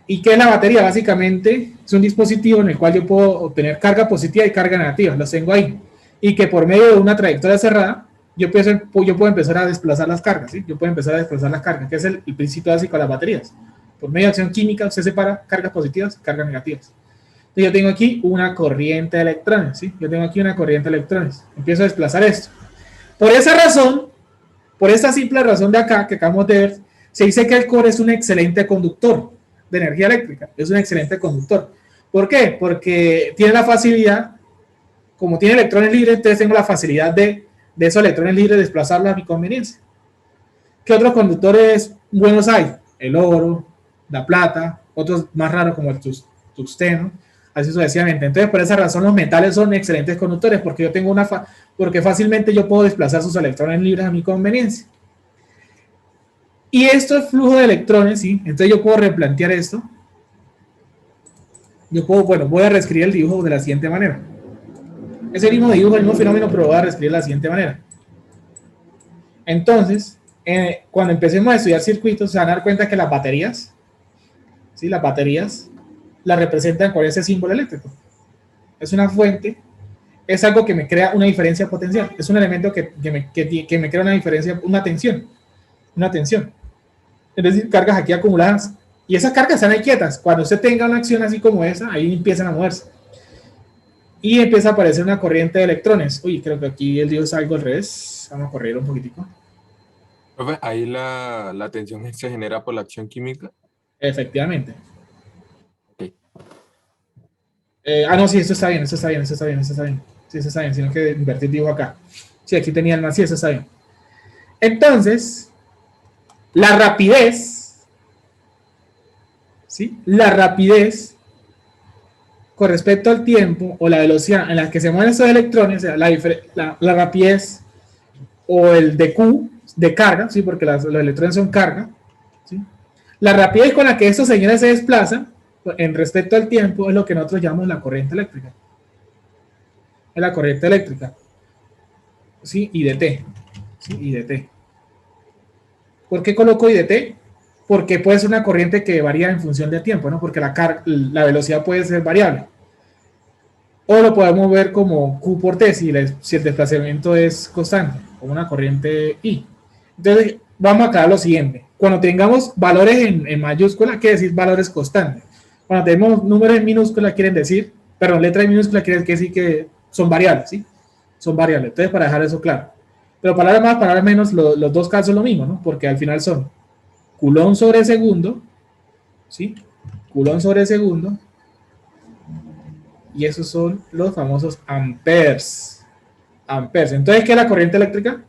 A: ¿Y qué es la batería? Básicamente es un dispositivo en el cual yo puedo obtener carga positiva y carga negativa, los tengo ahí, y que por medio de una trayectoria cerrada, yo puedo empezar a desplazar las cargas, ¿sí? Yo puedo empezar a desplazar las cargas, que es el principio básico de las baterías. Por medio de acción química, usted separa cargas positivas y cargas negativas. Entonces yo tengo aquí una corriente de electrones, ¿sí? Yo tengo aquí una corriente de electrones, empiezo a desplazar esto. Por esa razón, por esta simple razón de acá que acabamos de ver, se dice que el cobre es un excelente conductor de energía eléctrica, es un excelente conductor. ¿Por qué? Porque tiene la facilidad, como tiene electrones libres, entonces tengo la facilidad de esos electrones libres desplazarlos a mi conveniencia. ¿Qué otros conductores buenos hay? El oro, la plata, otros más raros como el tungsteno, así sucesivamente. Entonces, por esa razón, los metales son excelentes conductores, porque yo tengo porque fácilmente yo puedo desplazar sus electrones libres a mi conveniencia. Y esto es flujo de electrones, ¿sí? Entonces yo puedo replantear esto. Voy a reescribir el dibujo de la siguiente manera. Es el mismo dibujo, el mismo fenómeno, pero lo voy a reescribir de la siguiente manera. Entonces, cuando empecemos a estudiar circuitos, se van a dar cuenta que las baterías, ¿sí? Las baterías las representan con ese símbolo eléctrico. Es una fuente, es algo que me crea una diferencia potencial, es un elemento que me crea una diferencia, una tensión. Es decir, cargas aquí acumuladas, y esas cargas están ahí quietas. Cuando usted tenga una acción así como esa, ahí empiezan a moverse. Y empieza a aparecer una corriente de electrones. Uy, creo que aquí el dios es algo al revés. Vamos a correr un poquitico.
C: Ahí la tensión se genera por la acción química.
A: Efectivamente.
C: Okay.
A: No, sí, esto está bien. Sí, eso está bien, sino que invertir dibujo acá. Sí, aquí tenía el más, sí, eso está bien. Entonces, la rapidez, ¿sí? La rapidez con respecto al tiempo o la velocidad en la que se mueven esos electrones, o sea, la rapidez o el de Q de carga, ¿sí? Porque los electrones son carga, ¿sí? La rapidez con la que estos señores se desplazan en respecto al tiempo es lo que nosotros llamamos la corriente eléctrica. Es la corriente eléctrica, ¿sí? IDT, ¿sí? IDT. ¿Por qué coloco IDT? Porque puede ser una corriente que varía en función del tiempo, ¿no? Porque la velocidad puede ser variable. O lo podemos ver como Q por T si el desplazamiento es constante, como una corriente I. Entonces, vamos a aclarar lo siguiente. Cuando tengamos valores en mayúscula, quiere decir valores constantes. Cuando tenemos números en minúscula, letras en minúscula, quiere decir que son variables, ¿sí? Son variables. Entonces, para dejar eso claro. Pero palabras más, palabras menos, los dos casos son lo mismo, ¿no? Porque al final son Coulomb sobre segundo, ¿sí? Coulomb sobre segundo. Y esos son los famosos amperes. Amperes. Entonces, ¿qué es la corriente eléctrica?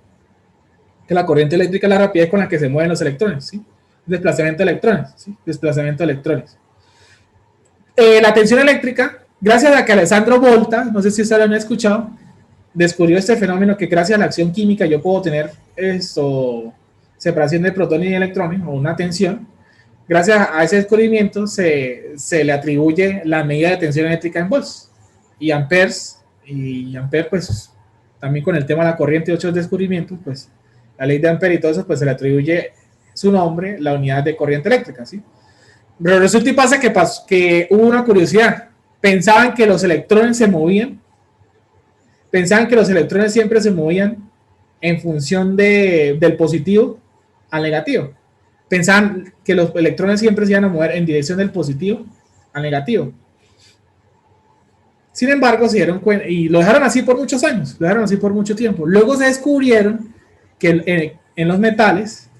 A: Que la corriente eléctrica es la rapidez con la que se mueven los electrones, ¿sí? Desplazamiento de electrones, ¿sí? Desplazamiento de electrones. La tensión eléctrica, gracias a que Alessandro Volta, no sé si ustedes lo han escuchado, descubrió este fenómeno que gracias a la acción química yo puedo tener separación de protones y electrones o una tensión. Gracias a ese descubrimiento se le atribuye la medida de tensión eléctrica en volts y amperes, pues también con el tema de la corriente y otros descubrimientos, pues la ley de Ampere y todo eso, pues se le atribuye su nombre, la unidad de corriente eléctrica, ¿sí? Pero resulta y pasa que hubo una curiosidad. Pensaban que los electrones se movían, pensaban que los electrones siempre se movían en función del positivo al negativo. Pensaban que los electrones siempre se iban a mover en dirección del positivo al negativo. Sin embargo, se dieron cuenta, y lo dejaron así por muchos años, lo dejaron así por mucho tiempo. Luego se descubrieron que en los metales,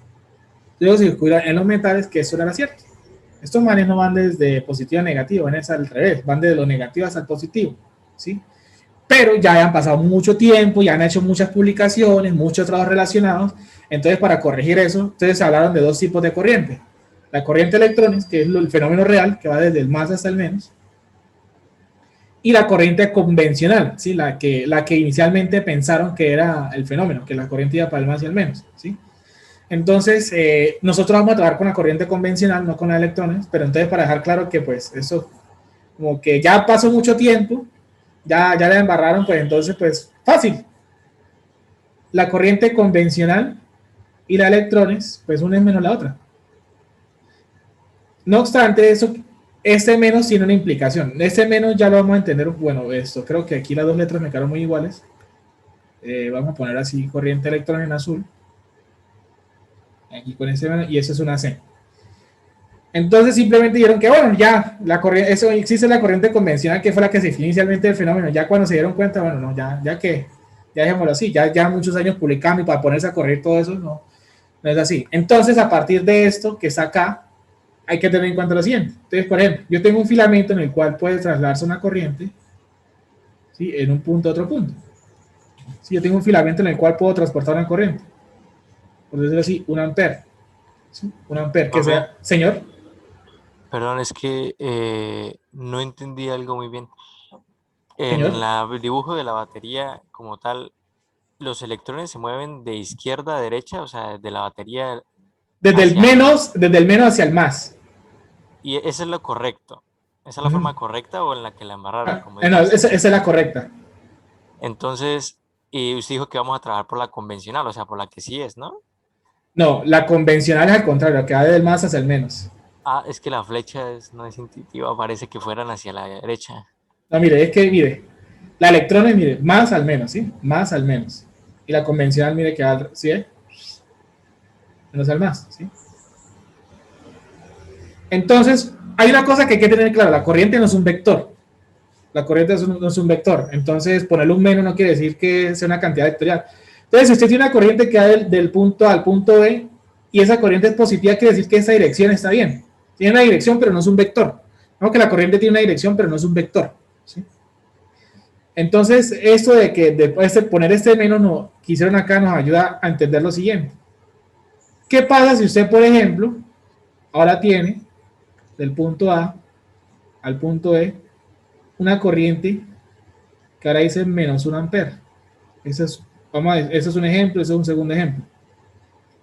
A: que eso no era cierto. Estos manes no van desde positivo a negativo, van al revés, van desde lo negativo hasta el positivo, ¿sí? Pero ya han pasado mucho tiempo, ya han hecho muchas publicaciones, muchos trabajos relacionados. Entonces, para corregir eso, entonces se hablaron de dos tipos de corriente. La corriente de electrones, que es el fenómeno real, que va desde el más hasta el menos, y la corriente convencional, ¿sí? la que inicialmente pensaron que era el fenómeno, que la corriente iba para el más y el menos, ¿sí? Entonces, nosotros vamos a trabajar con la corriente convencional, no con la de electrones, pero entonces para dejar claro que pues eso, como que ya pasó mucho tiempo, ya la embarraron, pues entonces pues fácil. La corriente convencional y la de electrones, pues una es menos la otra. No obstante eso, este menos tiene una implicación. Este menos ya lo vamos a entender. Bueno, esto creo que aquí las dos letras me quedaron muy iguales. Vamos a poner así corriente electrón en azul. Aquí con ese menos, y eso es una C. Entonces simplemente dijeron que bueno, ya la corriente, eso existe la corriente convencional que fue la que se definió inicialmente el fenómeno. Ya cuando se dieron cuenta, bueno, no, ya dejémoslo así, ya muchos años publicando y para ponerse a correr todo eso, no es así. Entonces, a partir de esto que está acá, hay que tener en cuenta lo siguiente. Entonces, por ejemplo, yo tengo un filamento en el cual puede trasladarse una corriente, ¿sí? En un punto a otro punto. Si yo tengo un filamento en el cual puedo transportar una corriente, por decirlo así, un ampere. ¿Sí? Un ampere, que sea, señor.
B: Perdón, es que no entendí algo muy bien.
A: Señor.
B: En el dibujo de la batería como tal, ¿los electrones se mueven de izquierda a derecha? O sea, de la batería
A: Desde el menos hacia el más.
B: Y eso es lo correcto. ¿Esa es la forma correcta o en la que la embarraron? Como
A: No, esa es la correcta.
B: Entonces, y usted dijo que vamos a trabajar por la convencional, o sea, por la que sí es, ¿no?
A: No, la convencional es al contrario, que va del más hacia el menos.
B: Ah, es que la flecha no es intuitiva, parece que fueran hacia la derecha.
A: No, mire, la electrones, mire, más al menos, ¿sí? Más al menos. Y la convencional, mire, que va, ¿sí? Menos al más, ¿sí? Entonces, hay una cosa que hay que tener claro, la corriente no es un vector. La corriente no es un vector. Entonces, ponerle un menos no quiere decir que sea una cantidad vectorial. Entonces, si usted tiene una corriente que va del punto A al punto B, y esa corriente es positiva, quiere decir que esa dirección está bien. Tiene una dirección, pero no es un vector. No, que la corriente tiene una dirección, pero no es un vector. ¿Sí? Entonces, esto de que después de poner este menos que hicieron acá nos ayuda a entender lo siguiente. ¿Qué pasa si usted, por ejemplo, ahora tiene del punto A al punto E una corriente que ahora dice menos 1 ampere? Ese es un ejemplo, ese es un segundo ejemplo.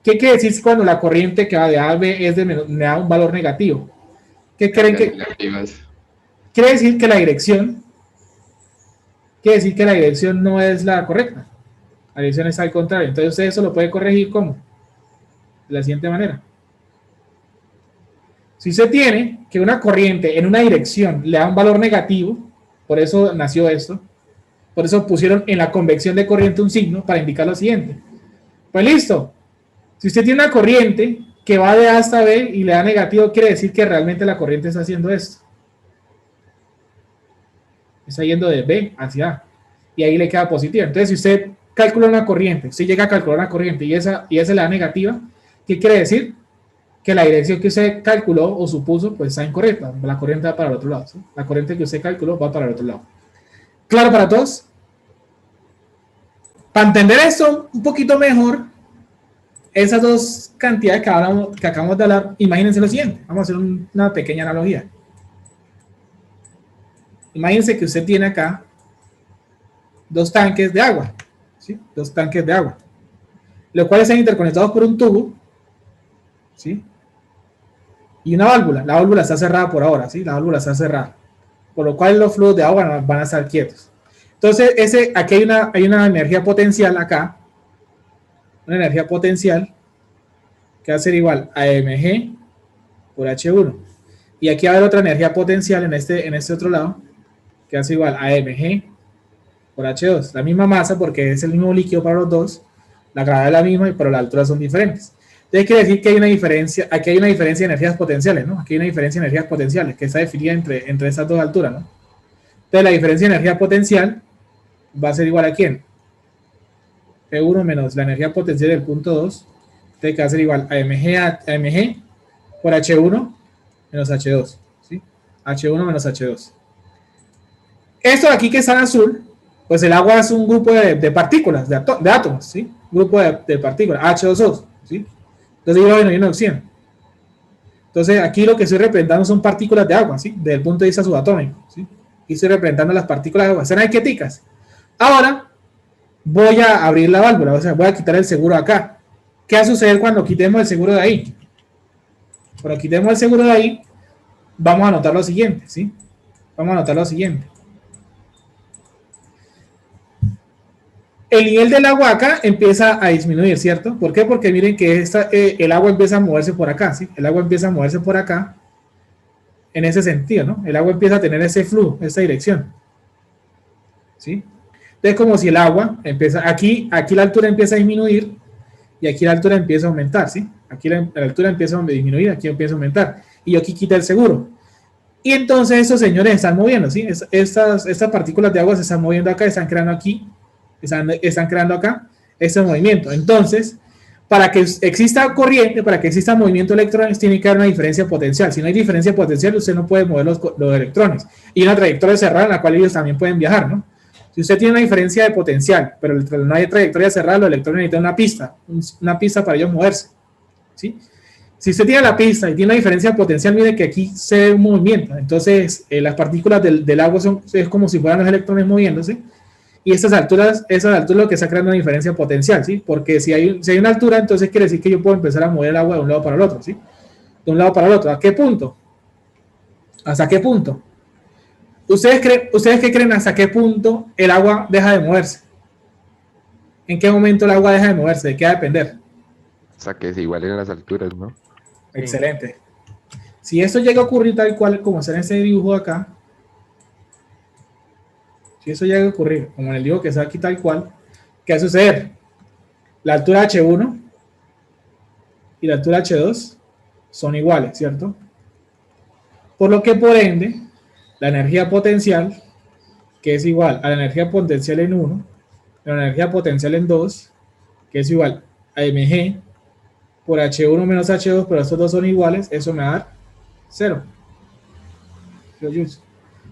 A: ¿Qué quiere decir cuando la corriente que va de A a B es me da un valor negativo? ¿Qué creen que? Quiere decir que la dirección no es la correcta. La dirección está al contrario. Entonces usted eso lo puede corregir ¿cómo? De la siguiente manera. Si usted tiene que una corriente en una dirección le da un valor negativo, por eso nació esto, por eso pusieron en la convección de corriente un signo para indicar lo siguiente. Pues listo. Si usted tiene una corriente que va de A hasta B y le da negativo, quiere decir que realmente la corriente está haciendo esto. Está yendo de B hacia A. Y ahí le queda positiva. Entonces, si usted calcula una corriente, usted llega a calcular una corriente y esa le da negativa, ¿qué quiere decir? Que la dirección que usted calculó o supuso, pues está incorrecta. La corriente va para el otro lado. ¿Sí? La corriente que usted calculó va para el otro lado. ¿Claro para todos? Para entender esto un poquito mejor, esas dos cantidades que acabamos de hablar, imagínense lo siguiente. Vamos a hacer una pequeña analogía. Imagínense que usted tiene acá dos tanques de agua, ¿sí? Dos tanques de agua, los cuales están interconectados por un tubo, ¿sí? Y una válvula. La válvula está cerrada por ahora, ¿sí? La válvula está cerrada, por lo cual los fluidos de agua van a estar quietos. Entonces, aquí hay una energía potencial acá, una energía potencial que va a ser igual a mg por H1. Y aquí va a haber otra energía potencial en este otro lado, que va a ser igual a mg por H2. La misma masa porque es el mismo líquido para los dos, La gravedad es la misma, pero las alturas son diferentes. Entonces quiere decir que hay una diferencia, aquí hay una diferencia de energías potenciales, ¿no? Aquí hay una diferencia de energías potenciales que está definida entre esas dos alturas, ¿no? Entonces la diferencia de energía potencial va a ser igual a ¿quién? P1 menos la energía potencial del punto 2, entonces que va a ser igual a mg por H1 menos H2, ¿sí? H1 menos H2. Esto de aquí que está en azul, pues el agua es un grupo de partículas, de átomos, ¿sí? Grupo de partículas, H2O, ¿sí? Entonces hidrógeno y oxígeno. Entonces aquí lo que estoy representando son partículas de agua, ¿sí? Desde el punto de vista subatómico, ¿sí? Aquí estoy representando las partículas de agua, están ahí quieticas. Ahora voy a abrir la válvula, o sea, voy a quitar el seguro de acá. ¿Qué va a suceder cuando quitemos el seguro de ahí? Cuando quitemos el seguro de ahí, vamos a notar lo siguiente, ¿sí? Vamos a notar lo siguiente. El nivel del agua acá empieza a disminuir, ¿cierto? ¿Por qué? Porque miren que el agua empieza a moverse por acá, ¿sí? El agua empieza a moverse por acá, en ese sentido, ¿no? El agua empieza a tener ese flujo, esa dirección, ¿sí? Entonces, como si el agua empieza, aquí la altura empieza a disminuir y aquí la altura empieza a aumentar, ¿sí? Aquí la altura empieza a disminuir, aquí empieza a aumentar. Y yo aquí quita el seguro. Y entonces estos señores están moviendo, ¿sí? Estas partículas de agua se están moviendo acá, están creando aquí, están creando acá este movimiento. Entonces, para que exista corriente, para que exista movimiento de electrones, tiene que haber una diferencia potencial. Si no hay diferencia potencial, usted no puede mover los electrones. Y una trayectoria cerrada en la cual ellos también pueden viajar, ¿no? Si usted tiene una diferencia de potencial, pero no hay trayectoria cerrada, los electrones necesitan una pista para ellos moverse, ¿sí? Si usted tiene la pista y tiene una diferencia potencial, mire que aquí se ve un movimiento. Entonces, las partículas del agua es como si fueran los electrones moviéndose. Y estas alturas lo que está creando una diferencia potencial, ¿sí? Porque si hay una altura, entonces quiere decir que yo puedo empezar a mover el agua de un lado para el otro, ¿sí? De un lado para el otro. ¿A qué punto? ¿Hasta qué punto? ¿Ustedes qué creen hasta qué punto el agua deja de moverse? ¿En qué momento el agua deja de moverse? ¿De qué va a depender?
D: O sea, que es igual en las alturas, ¿no?
A: Excelente. Si esto llega a ocurrir tal cual como está en ese dibujo de acá, si eso llega a ocurrir como en el dibujo que está aquí tal cual, ¿qué va a suceder? La altura H1 y la altura H2 son iguales, ¿cierto? Por lo que por ende, la energía potencial, que es igual a la energía potencial en 1, la energía potencial en 2, que es igual a mg por H1 menos H2, pero estos dos son iguales, eso me va a dar 0.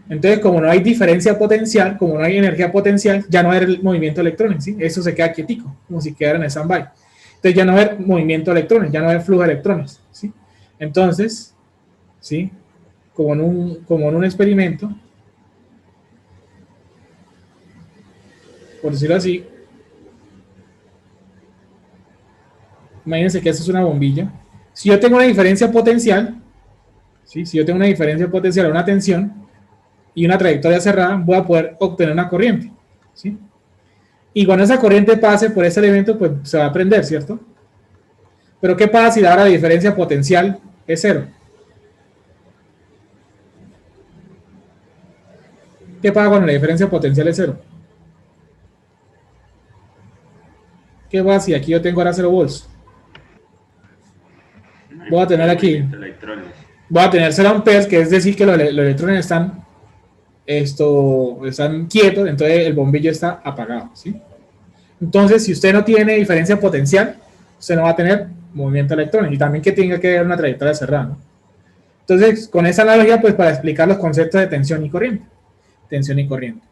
A: Entonces, como no hay diferencia potencial, como no hay energía potencial, ya no va a haber movimiento de electrones, ¿sí? Eso se queda quietico, como si quedara en stand-by. Entonces ya no va a haber movimiento de electrones, ya no va a haber flujo de electrones, ¿sí? Entonces, ¿sí? Como en un experimento, por decirlo así, imagínense que esto es una bombilla. Si yo tengo una diferencia potencial, ¿sí? Si yo tengo una diferencia potencial, una tensión y una trayectoria cerrada, voy a poder obtener una corriente, ¿sí? Y cuando esa corriente pase por ese elemento, pues se va a prender, ¿cierto? Pero ¿qué pasa si ahora la diferencia potencial es 0? ¿Qué pasa cuando la diferencia potencial es 0? ¿Qué pasa si aquí yo tengo ahora 0 volts? Voy a tener aquí, voy a tener 0 amperes, que es decir que los electrones están quietos, entonces el bombillo está apagado, ¿sí? Entonces, si usted no tiene diferencia potencial, usted no va a tener movimiento de electrones, y también que tenga que haber una trayectoria cerrada, ¿no? Entonces, con esa analogía, pues para explicar los conceptos de tensión y corriente. Tensión y corriente.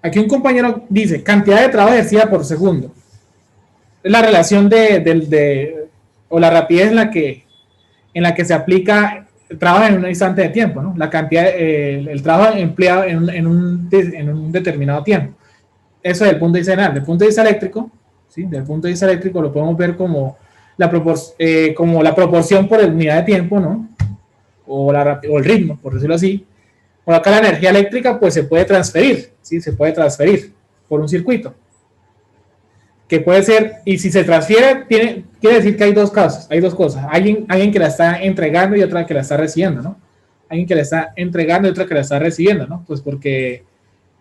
A: Aquí un compañero dice, cantidad de trabajo ejercida por segundo. Es la relación o la rapidez en la que se aplica el trabajo en un instante de tiempo, ¿no? La cantidad, el trabajo empleado en un determinado tiempo. Eso desde el punto de vista general. Desde el punto de vista eléctrico, ¿sí? Desde el punto de vista eléctrico lo podemos ver como la proporción por el unidad de tiempo, ¿no? O el ritmo, por decirlo así. Por acá la energía eléctrica pues se puede transferir, ¿sí? Se puede transferir por un circuito. Que puede ser, y si se transfiere, quiere decir que hay dos casos, hay dos cosas. Alguien que la está entregando y otra que la está recibiendo, ¿no? Alguien que la está entregando y otra que la está recibiendo, ¿no? Pues porque,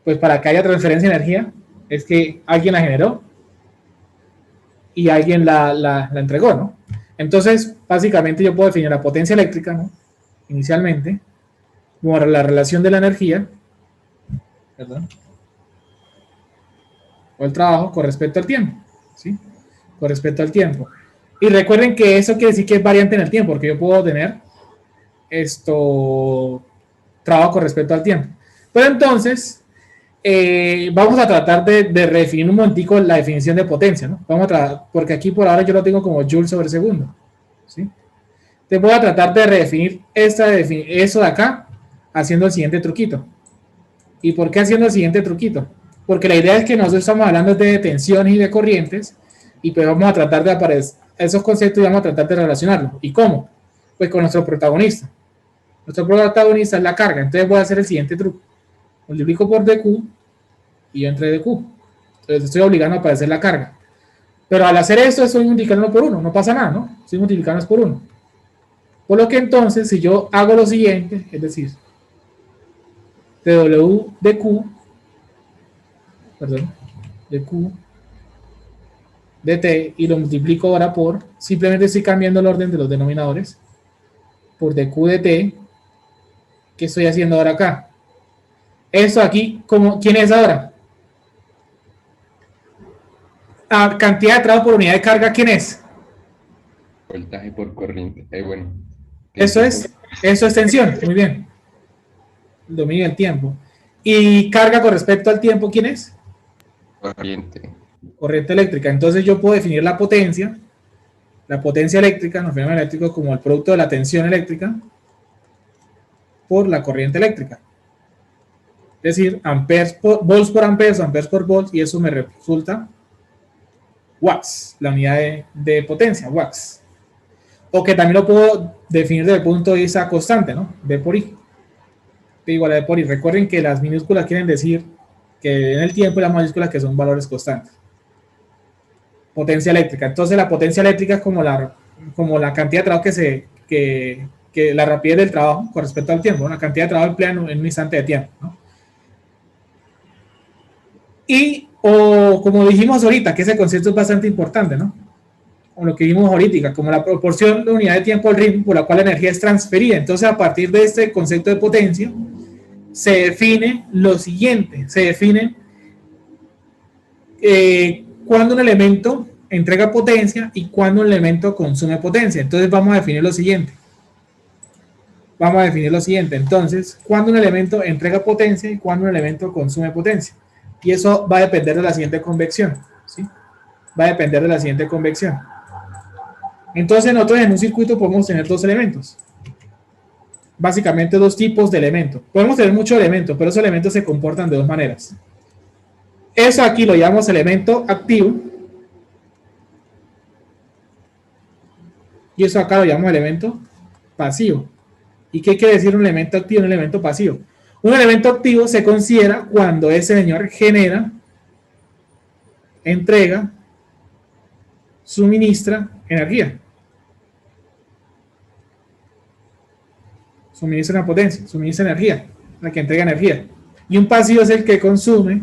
A: pues para que haya transferencia de energía, es que alguien la generó y alguien la entregó, ¿no? Entonces, básicamente yo puedo definir la potencia eléctrica, ¿no? Inicialmente, como la relación de la energía, ¿verdad? O el trabajo con respecto al tiempo, ¿sí? Con respecto al tiempo. Y recuerden que eso quiere decir que es variante en el tiempo, porque yo puedo tener trabajo con respecto al tiempo. Pero entonces, vamos a tratar de redefinir un momentico la definición de potencia, ¿no? Vamos a tratar, porque aquí por ahora yo lo tengo como Joule sobre segundo, ¿sí? Te voy a tratar de redefinir eso de acá haciendo el siguiente truquito. ¿Y por qué haciendo el siguiente truquito? Porque la idea es que nosotros estamos hablando de tensiones y de corrientes y pues vamos a tratar de aparecer esos conceptos y vamos a tratar de relacionarlos. ¿Y cómo? Pues con nuestro protagonista. Nuestro protagonista es la carga. Entonces voy a hacer el siguiente truco. Multiplico por dq y yo entre dq. Entonces estoy obligando a aparecer la carga. Pero al hacer esto estoy multiplicando por 1. No pasa nada, ¿no? Estoy multiplicando por 1. Por lo que entonces, si yo hago lo siguiente, es decir, dw de q, perdón, de q, de t, y lo multiplico ahora por, simplemente estoy cambiando el orden de los denominadores, por dq de t, ¿qué estoy haciendo ahora acá? Esto aquí, ¿quién es ahora? Cantidad de trabajo por unidad de carga, ¿quién es?
D: Voltaje por corriente. Bueno.
A: Eso es tensión, muy bien. El dominio del tiempo. Y carga con respecto al tiempo, ¿quién es?
D: Corriente.
A: Corriente eléctrica. Entonces yo puedo definir la potencia eléctrica, los fenómenos eléctricos, como el producto de la tensión eléctrica por la corriente eléctrica. Es decir, volts por amperes o amperes por volts, y eso me resulta watts, la unidad de potencia, watts. O que también lo puedo definir desde el punto de vista constante, ¿no? V por I. P igual a V por I. Recuerden que las minúsculas quieren decir que en el tiempo y las mayúsculas que son valores constantes. Potencia eléctrica. Entonces la potencia eléctrica es como la cantidad de trabajo que la rapidez del trabajo con respecto al tiempo, ¿no? La cantidad de trabajo empleada en un instante de tiempo, ¿no? O como dijimos ahorita, que ese concepto es bastante importante, ¿no? Como lo que vimos ahorita, como la proporción de unidad de tiempo al ritmo por la cual la energía es transferida. Entonces, a partir de este concepto de potencia, se define lo siguiente: se define cuando un elemento entrega potencia y cuando un elemento consume potencia. Entonces, vamos a definir lo siguiente. Entonces, cuando un elemento entrega potencia y cuando un elemento consume potencia. Y eso va a depender de la siguiente convección, ¿sí? Va a depender de la siguiente convección. Entonces nosotros en un circuito podemos tener dos elementos. Básicamente dos tipos de elementos. Podemos tener muchos elementos, pero esos elementos se comportan de dos maneras. Eso aquí lo llamamos elemento activo. Y eso acá lo llamamos elemento pasivo. ¿Y qué quiere decir un elemento activo y un elemento pasivo? Un elemento activo se considera cuando ese señor genera, entrega, suministra energía. Suministra una potencia, suministra energía, la que entrega energía. Y un pasivo es el que consume,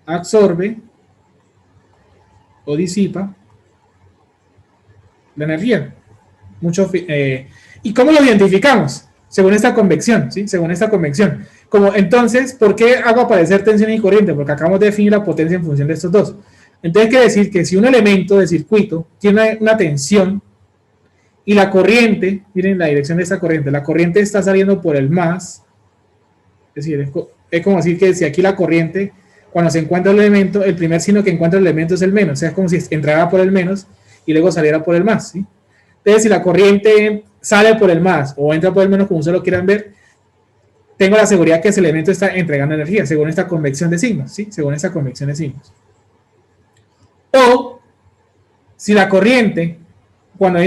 A: absorbe o disipa la energía. ¿Y cómo lo identificamos? Según esta convección, ¿sí? Según esta convección. Entonces, ¿por qué hago aparecer tensión y corriente? Porque acabamos de definir la potencia en función de estos dos. Entonces, quiere decir que si un elemento de circuito tiene una tensión y la corriente, miren la dirección de esta corriente, la corriente está saliendo por el más, es decir, es como decir que si aquí la corriente, cuando se encuentra el elemento, el primer signo que encuentra el elemento es el menos, o sea, es como si entrara por el menos y luego saliera por el más, ¿sí? Entonces, si la corriente sale por el más o entra por el menos, como ustedes lo quieran ver, tengo la seguridad que ese elemento está entregando energía, según esta convección de signos, ¿sí? Según esta convección de signos. O, si la corriente, cuando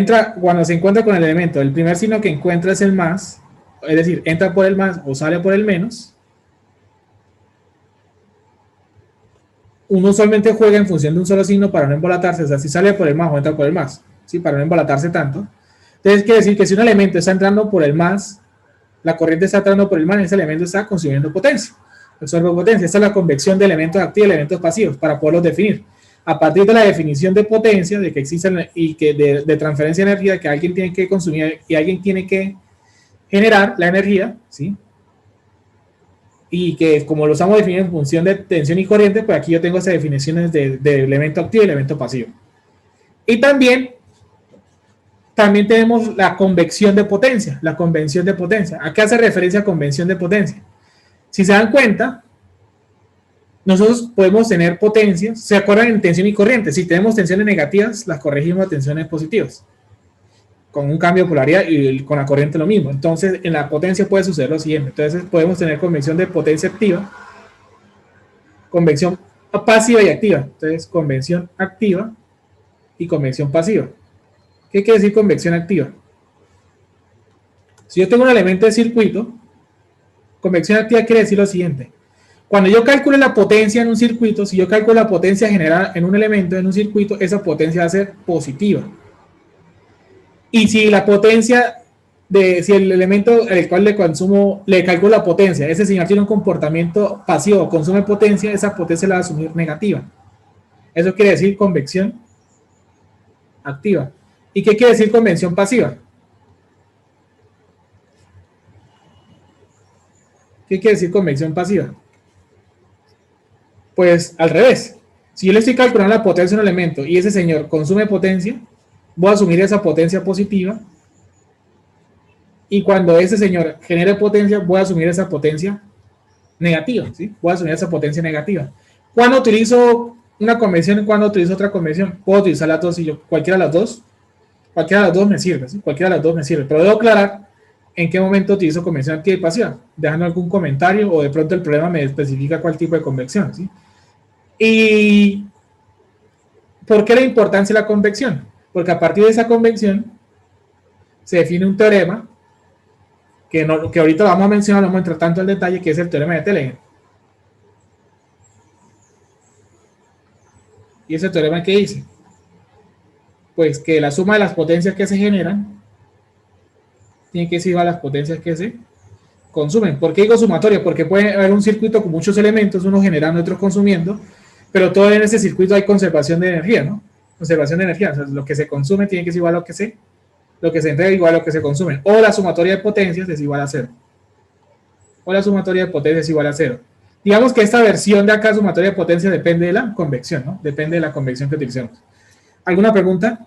A: se encuentra con el elemento, el primer signo que encuentra es el más, es decir, entra por el más o sale por el menos, uno usualmente juega en función de un solo signo para no embolatarse, o sea, si sale por el más o entra por el más, ¿sí? Para no embolatarse tanto. Entonces, quiere decir que si un elemento está entrando por el más, la corriente está entrando por el más, ese elemento está consumiendo potencia. absorbe potencia. Esta es la convección de elementos activos y elementos pasivos para poderlos definir. A partir de la definición de potencia, de que existen y que de transferencia de energía, que alguien tiene que consumir y alguien tiene que generar la energía, ¿sí? Y que como lo estamos definiendo en función de tensión y corriente, pues aquí yo tengo esas definiciones de elemento activo y elemento pasivo. Y también tenemos la convección de potencia, la convención de potencia. ¿A qué hace referencia a convención de potencia? Si se dan cuenta, nosotros podemos tener potencias, ¿se acuerdan en tensión y corriente? Si tenemos tensiones negativas, las corregimos a tensiones positivas, con un cambio de polaridad, y con la corriente lo mismo. Entonces, en la potencia puede suceder lo siguiente. Entonces, podemos tener convección de potencia activa, convección pasiva y activa. Entonces, convección activa y convección pasiva. ¿Qué quiere decir convección activa? Si yo tengo un elemento de circuito, convección activa quiere decir lo siguiente. Cuando yo calculo la potencia en un circuito, si yo calculo la potencia generada en un elemento, en un circuito, esa potencia va a ser positiva. Y si la potencia, si el elemento al cual le calculo la potencia, ese señor tiene un comportamiento pasivo, consume potencia, esa potencia la va a asumir negativa. Eso quiere decir convección activa. ¿Y qué quiere decir convección pasiva? ¿Qué quiere decir convección pasiva? Pues al revés. Si yo le estoy calculando la potencia de un elemento y ese señor consume potencia, voy a asumir esa potencia positiva. Y cuando ese señor genere potencia, voy a asumir esa potencia negativa. ¿Sí? Voy a asumir esa potencia negativa. ¿Cuándo utilizo una convención y cuándo utilizo otra convención? Puedo utilizar las dos, y cualquiera de las dos me sirve. ¿Sí? Cualquiera de las dos me sirve. Pero debo aclarar en qué momento utilizo convección activa y pasiva, dejando algún comentario, o de pronto el problema me especifica cuál tipo de convección, ¿sí? ¿Y por qué la importancia de la convección? Porque a partir de esa convección se define un teorema que ahorita vamos a mencionar, no vamos a entrar tanto en detalle, que es el teorema de Telegreen. ¿Y ese teorema qué dice? Pues que la suma de las potencias que se generan tiene que ser igual a las potencias que se consumen. ¿Por qué digo sumatoria? Porque puede haber un circuito con muchos elementos, unos generando, otros consumiendo, pero todo en ese circuito hay conservación de energía, ¿no? Conservación de energía. O sea, lo que se consume tiene que ser igual a lo que se entrega igual a lo que se consume. O la sumatoria de potencias es igual a cero. O la sumatoria de potencias es igual a cero. Digamos que esta versión de acá, sumatoria de potencia, depende de la convección, ¿no? Depende de la convección que utilicemos. ¿Alguna pregunta?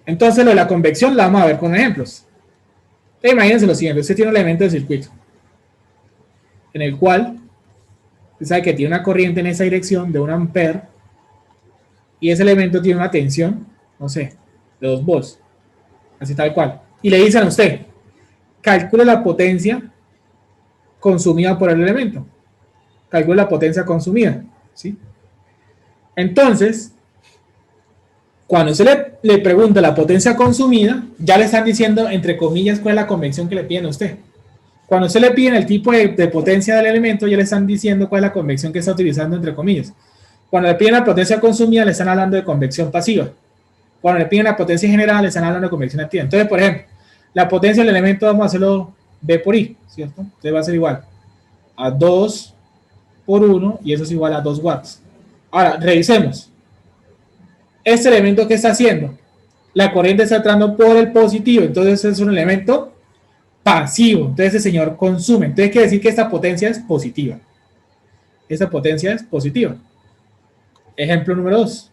A: Entonces, lo de la convección la vamos a ver con ejemplos. Imagínense lo siguiente: usted tiene un elemento de circuito en el cual usted sabe que tiene una corriente en esa dirección de 1 ampere y ese elemento tiene una tensión, no sé, de 2 volts, así tal cual. Y le dicen a usted, calcule la potencia consumida por el elemento. Calcule la potencia consumida, ¿sí? Entonces, cuando usted le pregunta la potencia consumida, ya le están diciendo, entre comillas, cuál es la convención que le piden a usted. Cuando usted le piden el tipo de potencia del elemento, ya le están diciendo cuál es la convección que está utilizando, entre comillas. Cuando le piden la potencia consumida, le están hablando de convección pasiva. Cuando le piden la potencia general, le están hablando de convección activa. Entonces, por ejemplo, la potencia del elemento vamos a hacerlo V por I, ¿cierto? Entonces va a ser igual a 2 por 1 y eso es igual a 2 watts. Ahora, revisemos. Este elemento, ¿qué está haciendo? La corriente está entrando por el positivo, entonces es un elemento pasivo. Entonces el señor consume. Entonces quiere decir que esta potencia es positiva. Esta potencia es positiva. Ejemplo número 2.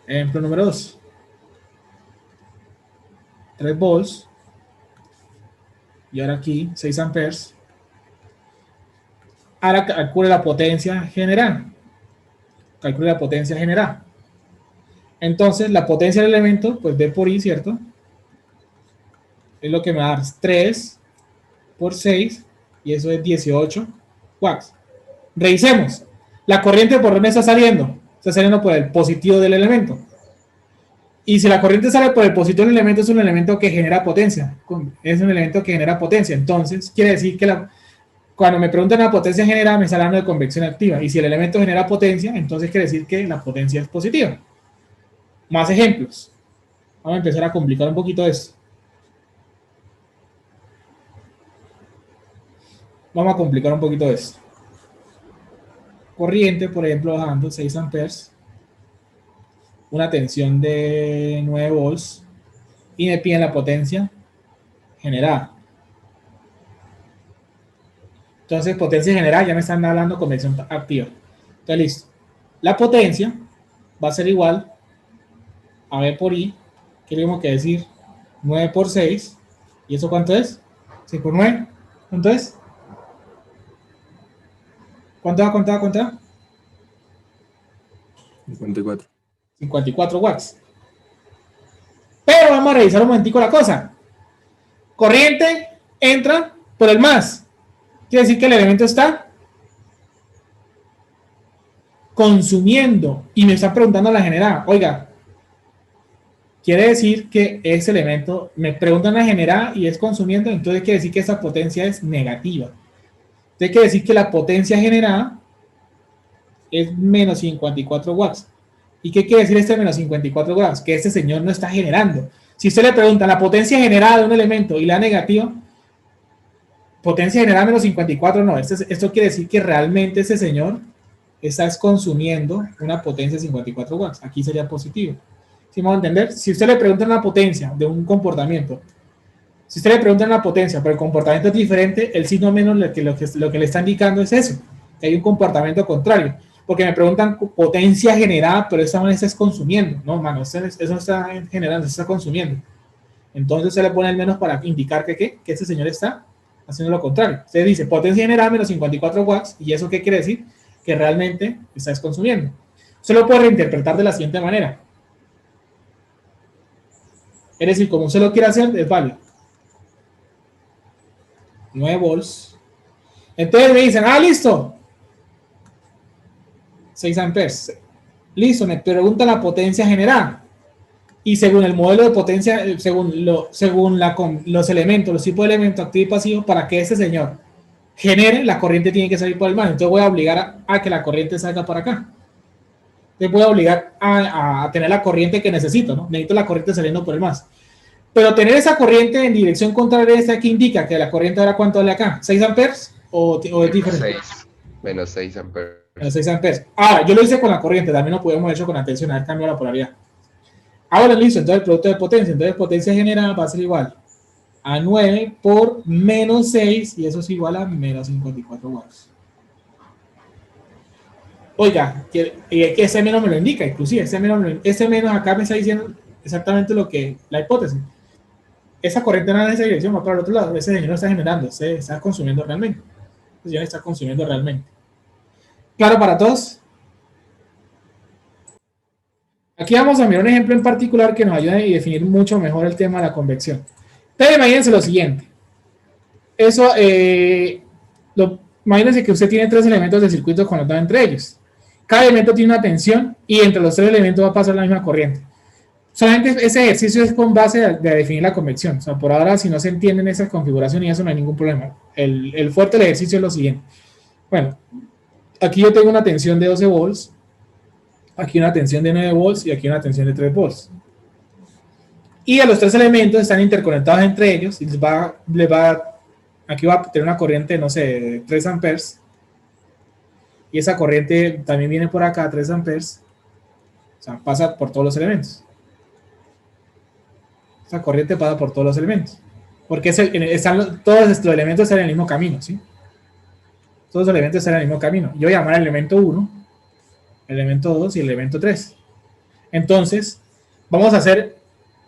A: Ejemplo número 2. 3 volts. Y ahora aquí 6 amperes. Ahora calcule la potencia general. Calcule la potencia general. Entonces, la potencia del elemento, pues V por I, ¿cierto? Es lo que me va a dar 3 por 6, y eso es 18 watts. Revisemos. La corriente, ¿por dónde está saliendo? Está saliendo por el positivo del elemento. Y si la corriente sale por el positivo del elemento, es un elemento que genera potencia. Es un elemento que genera potencia. Entonces, quiere decir que cuando me preguntan la potencia generada, me está hablando de convección activa. Y si el elemento genera potencia, entonces quiere decir que la potencia es positiva. Más ejemplos. Vamos a empezar a complicar un poquito esto. Vamos a complicar un poquito esto. Corriente, por ejemplo, bajando 6 amperes, una tensión de 9 volts y me piden la potencia generada. Entonces, potencia generada, ya me están hablando convección activa. Entonces, listo. La potencia va a ser igual a V por I, que tenemos que decir 9 por 6. ¿Y eso cuánto es? 6 por 9. ¿Cuánto es? ¿Cuánto da? ¿Cuánto da? ¿Cuánto da?
C: 54.
A: 54 watts. Pero vamos a revisar un momentico la cosa. Corriente entra por el más. Quiere decir que el elemento está consumiendo. Y me está preguntando la generada. Oiga, quiere decir que ese elemento, me preguntan la generada y es consumiendo, entonces quiere decir que esa potencia es negativa. Entonces quiere decir que la potencia generada es menos 54 watts. ¿Y qué quiere decir este menos 54 watts? Que este señor no está generando. Si usted le pregunta la potencia generada de un elemento y la negativa, potencia generada menos 54, no. Esto quiere decir que realmente ese señor está consumiendo una potencia de 54 watts. Aquí sería positivo. ¿Sí me va a entender? Si usted le pregunta la potencia de un comportamiento, si usted le pregunta la potencia, pero el comportamiento es diferente, el signo menos lo que le está indicando es eso, que hay un comportamiento contrario. Porque me preguntan potencia generada, pero esa manera está consumiendo. No, mano, eso no está generando, se está consumiendo. Entonces se le pone el menos para indicar que este señor está haciendo lo contrario. Usted dice potencia generada menos 54 watts, ¿y eso qué quiere decir? Que realmente está consumiendo. Usted lo puede reinterpretar de la siguiente manera. Es decir, como usted lo quiere hacer, es válido. 9 volts. Entonces me dicen, listo. 6 amperes. Listo, me pregunta la potencia generada. Y según el modelo de potencia, según los elementos, los tipos de elementos activo y pasivo, para que ese señor genere, la corriente tiene que salir por el mar. Entonces voy a obligar a que la corriente salga por acá. Entonces voy a obligar a tener la corriente que necesito, ¿no? Necesito la corriente saliendo por el más. Pero tener esa corriente en dirección contraria a esta que indica que la corriente ahora cuánto vale acá, 6 amperes o es diferente.
D: Menos 6 amperes.
A: Menos 6 amperes. Ahora, yo lo hice con la corriente, también lo podemos haber hecho con la tensión, haber cambiado la polaridad. Ahora listo, entonces el producto de potencia, entonces potencia generada va a ser igual a 9 por menos 6 y eso es igual a menos 54 watts. Oiga, que ese menos me lo indica, inclusive ese menos acá me está diciendo exactamente lo que la hipótesis. Esa corriente no va en esa dirección, va para el otro lado, ese señor no está generando, se está consumiendo realmente. Ese señor está consumiendo realmente. ¿Claro para todos? Aquí vamos a mirar un ejemplo en particular que nos ayuda a definir mucho mejor el tema de la convección. Pero imagínense lo siguiente. Eso, imagínense que usted tiene 3 elementos de circuito conectados entre ellos. Cada elemento tiene una tensión y entre los 3 elementos va a pasar la misma corriente. Solamente ese ejercicio es con base de definir la convección. O sea, por ahora, si no se entienden esa configuración y eso, no hay ningún problema. El fuerte del ejercicio es lo siguiente. Bueno, aquí yo tengo una tensión de 12 volts, aquí una tensión de 9 volts y aquí una tensión de 3 volts. Y a los 3 elementos están interconectados entre ellos y aquí va a tener una corriente, no sé, de 3 amperes. Y esa corriente también viene por acá, 3 amperes. O sea, pasa por todos los elementos. Esa corriente pasa por todos los elementos. Porque todos estos elementos están en el mismo camino, ¿sí? Todos los elementos están en el mismo camino. Yo voy a llamar el elemento 1, el elemento 2 y el elemento 3. Entonces, vamos a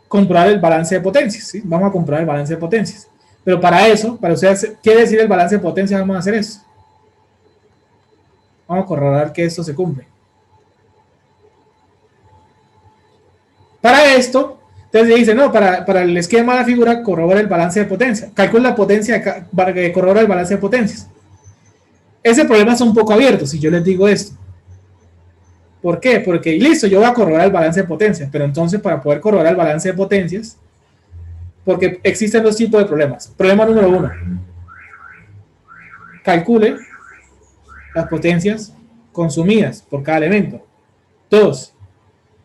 A: comprobar el balance de potencias, ¿sí? Vamos a comprobar el balance de potencias. Pero para eso, para ustedes, ¿qué decir el balance de potencias? Vamos a hacer eso. Vamos a corroborar que esto se cumple. Para esto, entonces dice, no, para el esquema de la figura, corrobora el balance de potencia. Calcula la potencia para que corrobora el balance de potencias. Ese problema es un poco abierto si yo les digo esto. ¿Por qué? Porque listo, yo voy a corroborar el balance de potencias, pero entonces para poder corroborar el balance de potencias, porque existen 2 tipos de problemas. Problema número 1. Calcule las potencias consumidas por cada elemento. 2.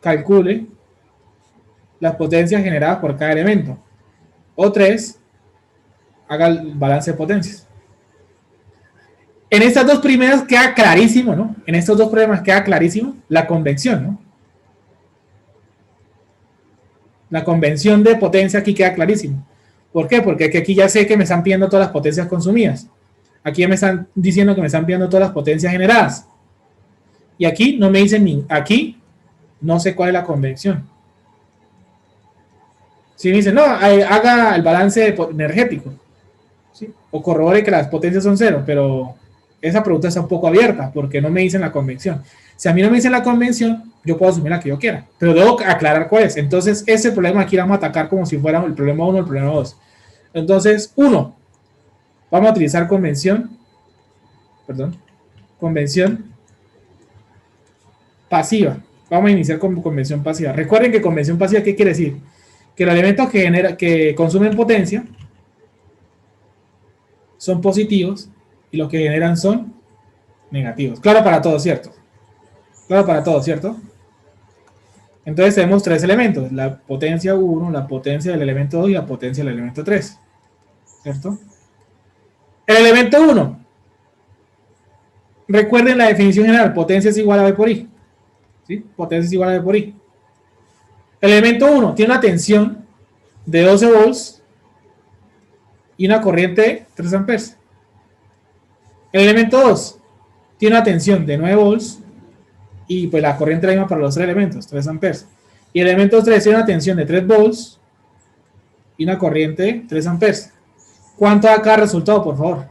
A: Calcule las potencias generadas por cada elemento. O 3, haga el balance de potencias. En estas dos primeras queda clarísimo, ¿no? En estos dos problemas queda clarísimo la convención, ¿no? La convención de potencia aquí queda clarísimo. ¿Por qué? Porque aquí ya sé que me están pidiendo todas las potencias consumidas. Aquí ya me están diciendo que me están pidiendo todas las potencias generadas. Y aquí no me dicen ni... Aquí no sé cuál es la convención. Si me dicen, no, haga el balance energético, ¿sí? O corrobore que las potencias son cero, pero esa pregunta está un poco abierta porque no me dicen la convención. Si a mí no me dicen la convención, yo puedo asumir la que yo quiera, pero debo aclarar cuál es. Entonces, ese problema aquí lo vamos a atacar como si fuera el problema 1 o el problema 2. Entonces, 1, vamos a utilizar convención pasiva. Vamos a iniciar con convención pasiva. Recuerden que convención pasiva, ¿qué quiere decir? Que los elementos que consumen potencia son positivos y los que generan son negativos. Claro para todos, ¿cierto? Claro para todos, ¿cierto? Entonces tenemos tres elementos, la potencia 1, la potencia del elemento 2 y la potencia del elemento 3, ¿cierto? El elemento 1, recuerden la definición general, potencia es igual a V por I, ¿sí? Potencia es igual a V por I. El elemento 1 tiene una tensión de 12 volts y una corriente de 3 amperes. El elemento 2 tiene una tensión de 9 volts y pues la corriente es la misma para los tres elementos, 3 amperes. Y el elemento 3 tiene una tensión de 3 volts y una corriente de 3 amperes. ¿Cuánto da cada resultado, por favor?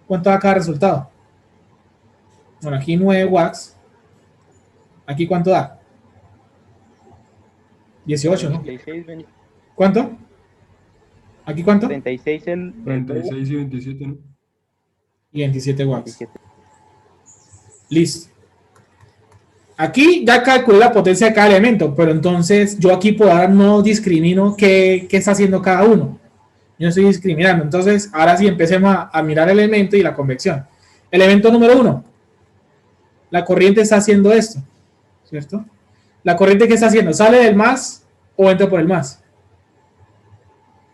A: ¿Cuánto da cada resultado? Bueno, aquí 9 watts. ¿Aquí cuánto da? 18, ¿no?
E: 36,
A: ¿Cuánto? ¿Aquí cuánto?
E: 36 el
C: 36 y 27, ¿no?
A: Y 27 watts. Listo. Aquí ya calculé la potencia de cada elemento, pero entonces yo aquí por ahora no discrimino qué está haciendo cada uno. Yo no estoy discriminando. Entonces, ahora sí empecemos a mirar el elemento y la convección. Elemento número 1. La corriente está haciendo esto, ¿cierto? La corriente que está haciendo, ¿sale del más o entra por el más?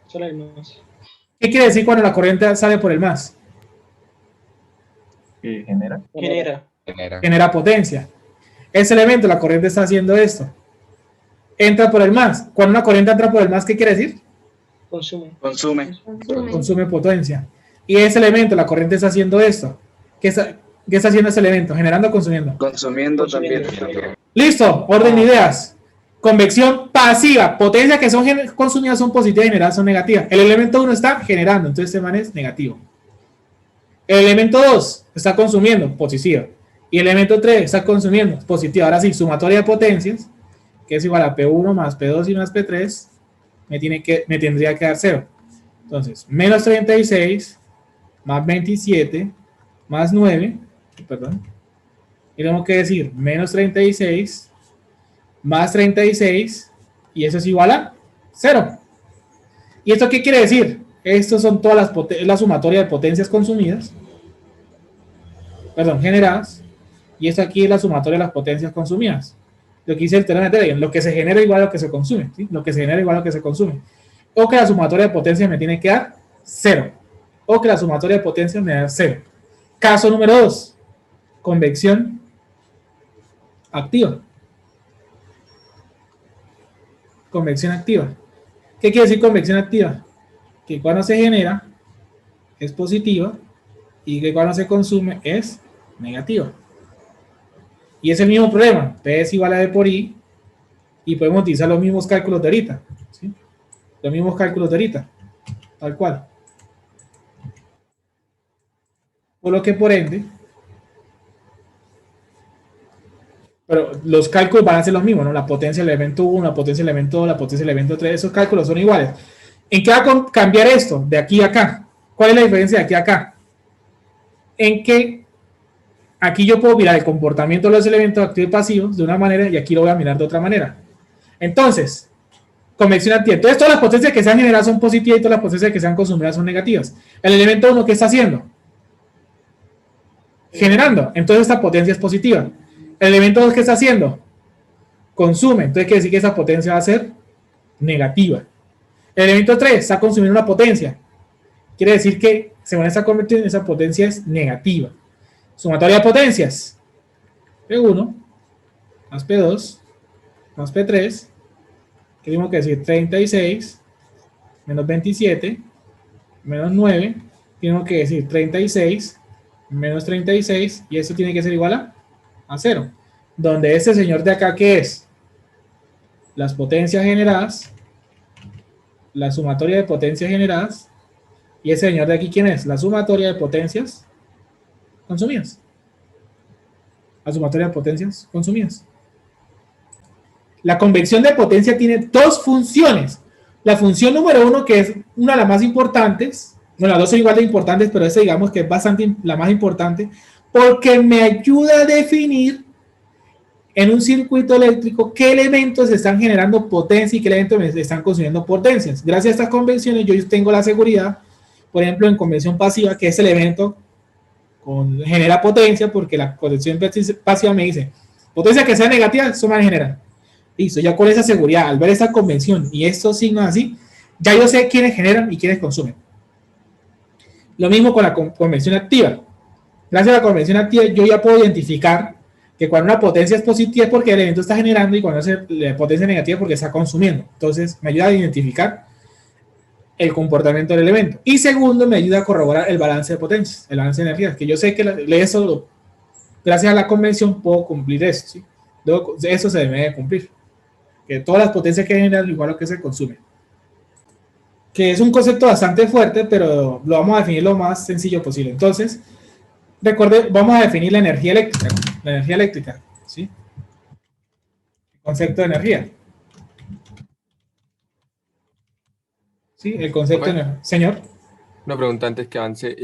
F: Sale el más.
A: ¿Qué quiere decir cuando la corriente sale por el más?
E: genera.
A: Genera potencia. Ese elemento, la corriente está haciendo esto. Entra por el más. Cuando una corriente entra por el más, ¿qué quiere decir? Consume potencia. Y ese elemento, la corriente está haciendo esto. ¿Qué está haciendo ese elemento? ¿Generando o consumiendo?
F: Consumiendo también.
A: Listo, orden de ideas. Convección pasiva. Potencias que son consumidas son positivas y generadas son negativas. El elemento 1 está generando, entonces este man es negativo. El elemento 2 está consumiendo, positiva. Y el elemento 3 está consumiendo, positiva. Ahora sí, sumatoria de potencias, que es igual a P1 más P2 y más P3, me tendría que dar 0. Entonces, menos 36 más 27 más 9, perdón. Y tengo que decir menos 36 más 36, y eso es igual a 0. ¿Y esto qué quiere decir? Estos son todas la sumatoria de potencias consumidas, generadas, y esto aquí es la sumatoria de las potencias consumidas. Lo que dice el teorema de Taylor, lo que se genera igual a lo que se consume, ¿sí? Lo que se genera igual a lo que se consume. O que la sumatoria de potencias me tiene que dar 0. O que la sumatoria de potencias me da 0. Caso número 2. Convección activa. Convección activa. ¿Qué quiere decir convección activa? Que cuando se genera es positiva y que cuando se consume es negativa. Y es el mismo problema. P es igual a V por I y podemos utilizar los mismos cálculos de ahorita, ¿sí? Los mismos cálculos de ahorita, tal cual. Por lo que por ende, pero los cálculos van a ser los mismos, ¿no? La potencia del elemento 1, la potencia del elemento 2, la potencia del elemento 3, esos cálculos son iguales. ¿En qué va a cambiar esto de aquí a acá? ¿Cuál es la diferencia de aquí a acá? En que aquí yo puedo mirar el comportamiento de los elementos activos y pasivos de una manera y aquí lo voy a mirar de otra manera. Entonces, convección activa. Entonces, todas las potencias que se han generado son positivas y todas las potencias que se han consumido son negativas. El elemento 1, ¿qué está haciendo? Generando. Entonces, esta potencia es positiva. El elemento 2, ¿qué está haciendo? consume. Entonces quiere decir que esa potencia va a ser negativa. El elemento 3 está consumiendo una potencia. Quiere decir que según esta conversión, esa potencia es negativa. Sumatoria de potencias. P1 más P2 más P3. ¿Qué tenemos que decir? 36 menos 27 menos 9. Tenemos que decir 36 menos 36. Y eso tiene que ser igual a 0. Donde este señor de acá, ¿qué es? Las potencias generadas. La sumatoria de potencias generadas. Y ese señor de aquí, ¿quién es? La sumatoria de potencias consumidas. La sumatoria de potencias consumidas. La convección de potencia tiene dos funciones. La función número 1, que es una de las más importantes. Bueno, las dos son igual de importantes, pero esa digamos que es bastante la más importante, porque me ayuda a definir en un circuito eléctrico qué elementos están generando potencia y qué elementos me están consumiendo potencias. Gracias a estas convenciones yo tengo la seguridad, por ejemplo, en convención pasiva, que ese elemento genera potencia, porque la convención pasiva me dice, potencia que sea negativa, eso me genera. Listo, ya con esa seguridad, al ver esta convención y estos signos así, ya yo sé quiénes generan y quiénes consumen. Lo mismo con la convención activa. Gracias a la convención activa, yo ya puedo identificar que cuando una potencia es positiva es porque el elemento está generando y cuando la potencia negativa es porque está consumiendo. Entonces, me ayuda a identificar el comportamiento del elemento. Y segundo, me ayuda a corroborar el balance de potencias, el balance de energías, que yo sé que eso, gracias a la convención, puedo cumplir eso, ¿sí? Eso se debe cumplir. Que todas las potencias que generan igual a lo que se consume. Que es un concepto bastante fuerte, pero lo vamos a definir lo más sencillo posible. Entonces, recuerde, vamos a definir la energía eléctrica, ¿no? La energía eléctrica, ¿sí? El concepto de energía. ¿Sí? El concepto de energía. Señor.
C: Una pregunta antes que avance.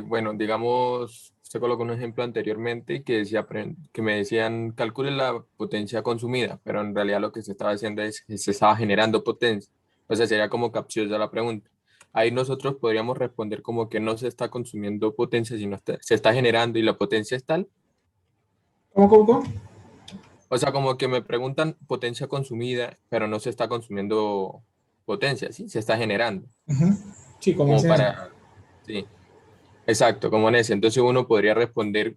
C: Bueno, digamos, usted colocó un ejemplo anteriormente que decía que me decían calcule la potencia consumida, pero en realidad lo que se estaba haciendo es que se estaba generando potencia. O sea, sería como capciosa la pregunta. Ahí nosotros podríamos responder como que no se está consumiendo potencia, sino se está generando y la potencia es tal.
A: ¿Cómo?
C: O sea, como que me preguntan potencia consumida, pero no se está consumiendo potencia, ¿sí? Se está generando.
A: Uh-huh. Sí, como
C: para... Sí, exacto, como en ese. Entonces uno podría responder,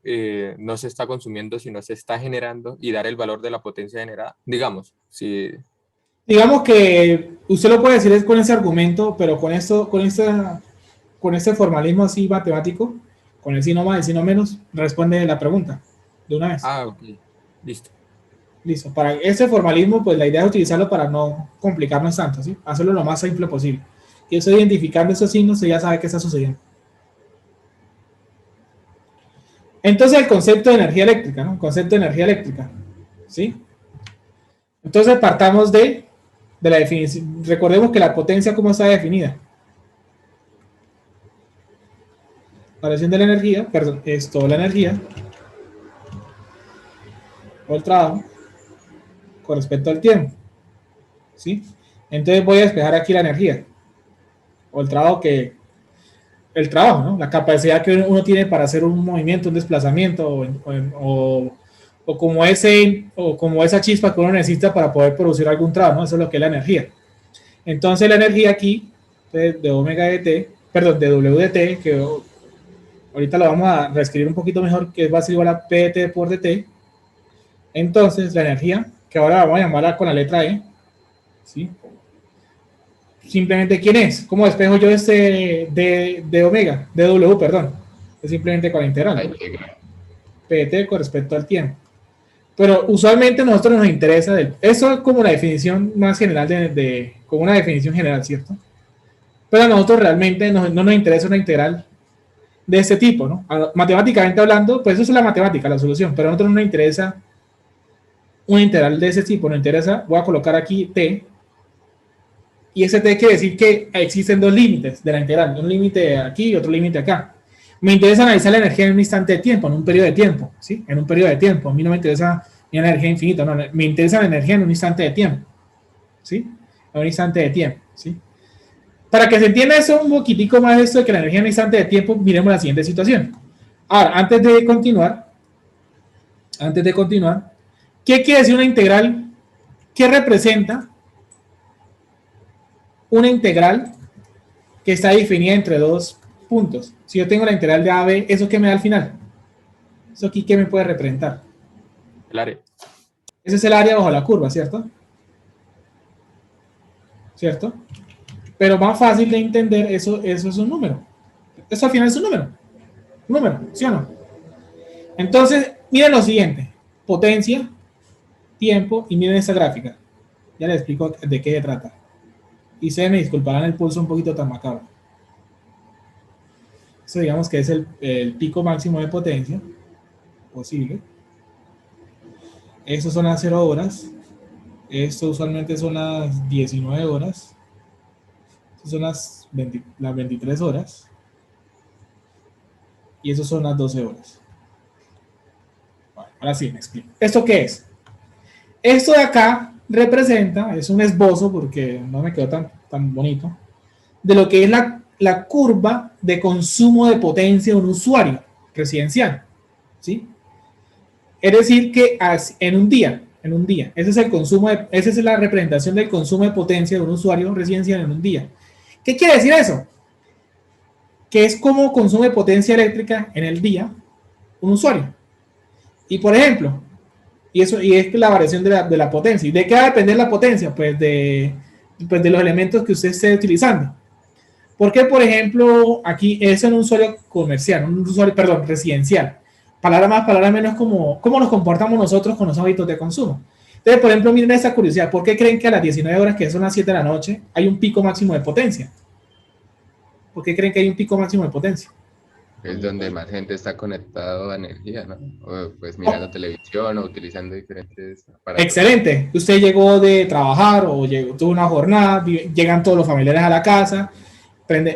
C: no se está consumiendo, sino se está generando y dar el valor de la potencia generada. Digamos, si...
A: Digamos que usted lo puede decir con ese argumento, pero con este formalismo así matemático, con el sí no más, el sí no menos, responde la pregunta de una vez.
C: Ah, ok. Listo.
A: Listo. Para ese formalismo, pues la idea es utilizarlo para no complicarnos tanto, ¿sí? Hacerlo lo más simple posible. Y eso identificando esos signos, usted ya sabe qué está sucediendo. Entonces, el concepto de energía eléctrica, ¿no? Concepto de energía eléctrica, ¿sí? Entonces, partamos de la definición. Recordemos que la potencia, ¿cómo está definida? La relación de la energía, perdón, es toda la energía o el trabajo con respecto al tiempo, ¿sí? Entonces voy a despejar aquí la energía o el trabajo ¿no? La capacidad que uno tiene para hacer un movimiento, un desplazamiento o como esa chispa que uno necesita para poder producir algún trabajo, ¿no? Eso es lo que es la energía. Entonces la energía aquí de omega de t, perdón, de w de t, que ahorita lo vamos a reescribir un poquito mejor, que va a ser igual a p de t por dt. Entonces la energía, que ahora vamos a llamarla con la letra E, ¿sí? Simplemente, ¿quién es? ¿Cómo despejo yo de omega? De W, perdón. Es simplemente con la integral. P de t con respecto al tiempo. Pero usualmente a nosotros nos interesa, eso es como la definición más general como una definición general, ¿cierto? Pero a nosotros realmente no nos interesa una integral de este tipo, ¿no? Matemáticamente hablando, pues eso es la matemática, la solución, pero a nosotros no nos interesa una integral de ese tipo, nos interesa, voy a colocar aquí t, y ese t quiere decir que existen dos límites de la integral, un límite aquí y otro límite acá. Me interesa analizar la energía en un instante de tiempo, en un periodo de tiempo, ¿sí? En un periodo de tiempo. A mí no me interesa ni la energía infinita, no, me interesa la energía en un instante de tiempo, ¿sí? En un instante de tiempo, ¿sí? Para que se entienda eso un poquitico más, esto de que la energía en un instante de tiempo, miremos la siguiente situación. Ahora, antes de continuar, ¿qué quiere decir una integral ¿qué representa una integral que está definida entre dos puntos? Si yo tengo la integral de AB, ¿eso qué me da al final? ¿Eso aquí qué me puede representar?
C: El área.
A: Ese es el área bajo la curva, ¿cierto? ¿Cierto? Pero más fácil de entender, eso es un número. Eso al final es un número. Un número, ¿sí o no? Entonces, miren lo siguiente. Potencia, tiempo, y miren esta gráfica. Ya les explico de qué se trata. Y se me disculparán el pulso un poquito tan macabro. Eso digamos que es el pico máximo de potencia posible. Estos son las 0 horas. Esto usualmente son las 19 horas. Estas son las 23 horas. Y eso son las 12 horas. Bueno, ahora sí me explico. ¿Esto qué es? Esto de acá representa, es un esbozo porque no me quedó tan bonito, de lo que es la curva de consumo de potencia de un usuario residencial. ¿Sí? Es decir, que en un día, ese es el consumo esa es la representación del consumo de potencia de un usuario residencial en un día. ¿Qué quiere decir eso? Que es como consume potencia eléctrica en el día un usuario. Y por ejemplo, y es la variación de la potencia. ¿Y de qué va a depender la potencia? Pues de los elementos que usted esté utilizando. Porque, por ejemplo, aquí es en un usuario comercial, perdón, residencial. Palabra más, palabra menos, cómo nos comportamos nosotros con los hábitos de consumo. Entonces, por ejemplo, miren esta curiosidad. ¿Por qué creen que a las 19 horas, que son las 7 de la noche, hay un pico máximo de potencia? ¿Por qué creen que hay un pico máximo de potencia?
D: Es donde más gente está conectado a energía, ¿no? O pues mirando televisión o utilizando diferentes aparatos.
A: Excelente. Usted llegó de trabajar o tuvo una jornada, llegan todos los familiares a la casa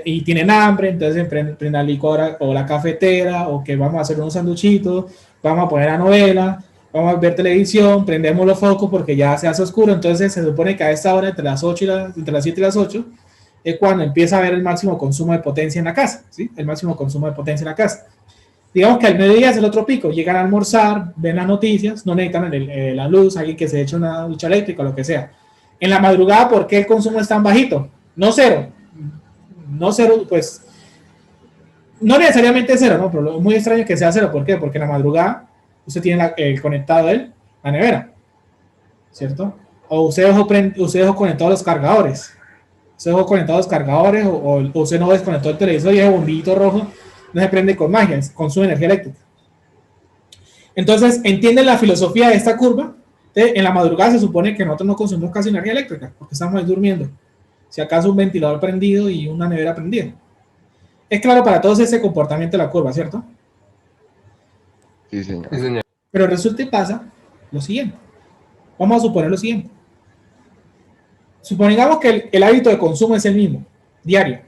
A: y tienen hambre, entonces prende la licuadora o la cafetera, o que vamos a hacer unos sanduchitos, vamos a poner la novela, vamos a ver televisión, prendemos los focos porque ya se hace oscuro. Entonces se supone que a esta hora, entre las 7 y las 8, es cuando empieza a haber el máximo consumo de potencia en la casa, ¿sí? El máximo consumo de potencia en la casa. Digamos que al mediodía es el otro pico, llegan a almorzar, ven las noticias, no necesitan la luz, alguien que se eche una ducha eléctrica o lo que sea. En la madrugada, ¿por qué el consumo es tan bajito? No cero, pues no necesariamente cero, ¿no? Pero es muy extraño que sea cero. ¿Por qué? Porque en la madrugada usted tiene el conectado la nevera, ¿cierto? O usted dejó conectados los cargadores. Usted dejó conectados los cargadores o usted no desconectó el televisor y ese bombillito rojo no se prende con magia, consume energía eléctrica. Entonces, ¿entienden la filosofía de esta curva? En la madrugada se supone que nosotros no consumimos casi energía eléctrica porque estamos ahí durmiendo. Si acaso un ventilador prendido y una nevera prendida. Es claro para todos ese comportamiento de la curva, ¿cierto?
D: Sí, señor.
C: Sí, señor.
A: Pero resulta y pasa lo siguiente. Vamos a suponer lo siguiente. Supongamos que el hábito de consumo es el mismo, diario.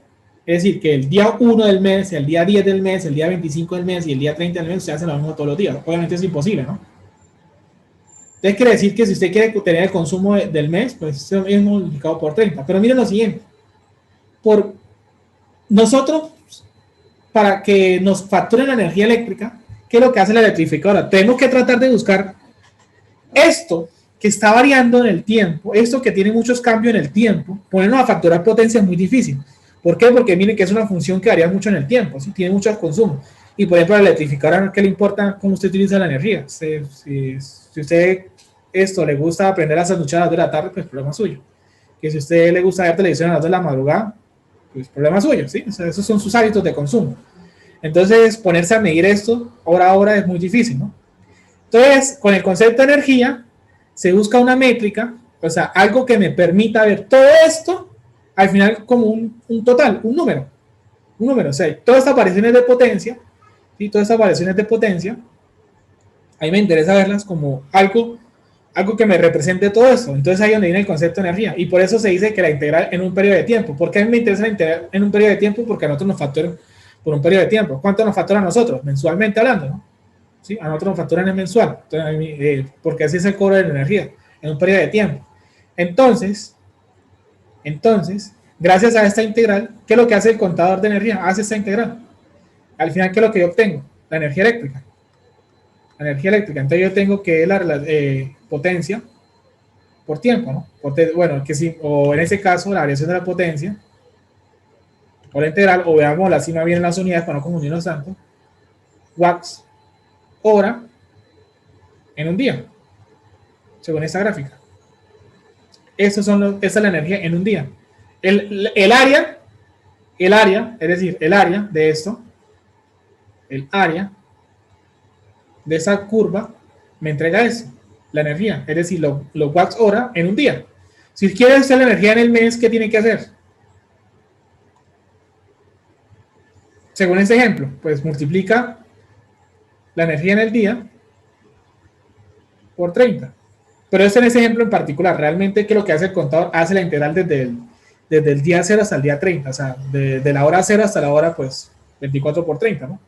A: Es decir, que el día 1 del mes, el día 10 del mes, el día 25 del mes y el día 30 del mes se hacen lo mismo todos los días. Obviamente es imposible, ¿no? Entonces quiere decir que si usted quiere tener el consumo del mes, pues es multiplicado por 30. Pero miren lo siguiente. Por nosotros, para que nos facturen la energía eléctrica, ¿qué es lo que hace la electrificadora? Tenemos que tratar de buscar esto que está variando en el tiempo, esto que tiene muchos cambios en el tiempo, ponernos a facturar potencia es muy difícil. ¿Por qué? Porque miren que es una función que varía mucho en el tiempo, ¿sí? Tiene muchos consumos. Y por ejemplo, a la electrificadora, ¿qué le importa cómo usted utiliza la energía? Si usted le gusta aprender a sanduchar a las 2 de la tarde, pues problema suyo. Que si a usted le gusta ver televisión a las 2 de la madrugada, pues problema suyo, ¿sí? O sea, esos son sus hábitos de consumo. Entonces, ponerse a medir esto hora a hora es muy difícil, ¿no? Entonces, con el concepto de energía, se busca una métrica, o sea, algo que me permita ver todo esto al final como un total, un número, o sea, todas estas variaciones de potencia, ¿sí? Todas estas variaciones de potencia, a mí me interesa verlas como algo que me represente todo esto. Entonces ahí es donde viene el concepto de energía, y por eso se dice que la integral en un periodo de tiempo. ¿Por qué a mí me interesa la integral en un periodo de tiempo? Porque a nosotros nos facturan por un periodo de tiempo. ¿Cuánto nos facturan a nosotros? Mensualmente hablando, ¿no? ¿Sí? A nosotros nos facturan en mensual, porque así es el cobro de la energía, en un periodo de tiempo. Entonces, gracias a esta integral, ¿qué es lo que hace el contador de energía? Hace esta integral. Al final, ¿qué es lo que yo obtengo? La energía eléctrica. Entonces yo tengo que la potencia por tiempo, ¿no? Bueno, que sí, o en ese caso, la variación de la potencia, o la integral, o veamos la cima bien en las unidades para no confundirnos tanto, watts hora en un día, según esta gráfica. Esa es la energía en un día. El área, es decir, el área de esto, el área de esa curva, me entrega eso, la energía, es decir, los watts hora en un día. Si quieres hacer la energía en el mes, ¿qué tiene que hacer? Según este ejemplo, pues multiplica la energía en el día por 30. Pero es en ese ejemplo en particular. Realmente, ¿qué es lo que hace el contador? Hace la integral desde el día 0 hasta el día 30. O sea, de la hora 0 hasta la hora, pues, 24 por 30, ¿no?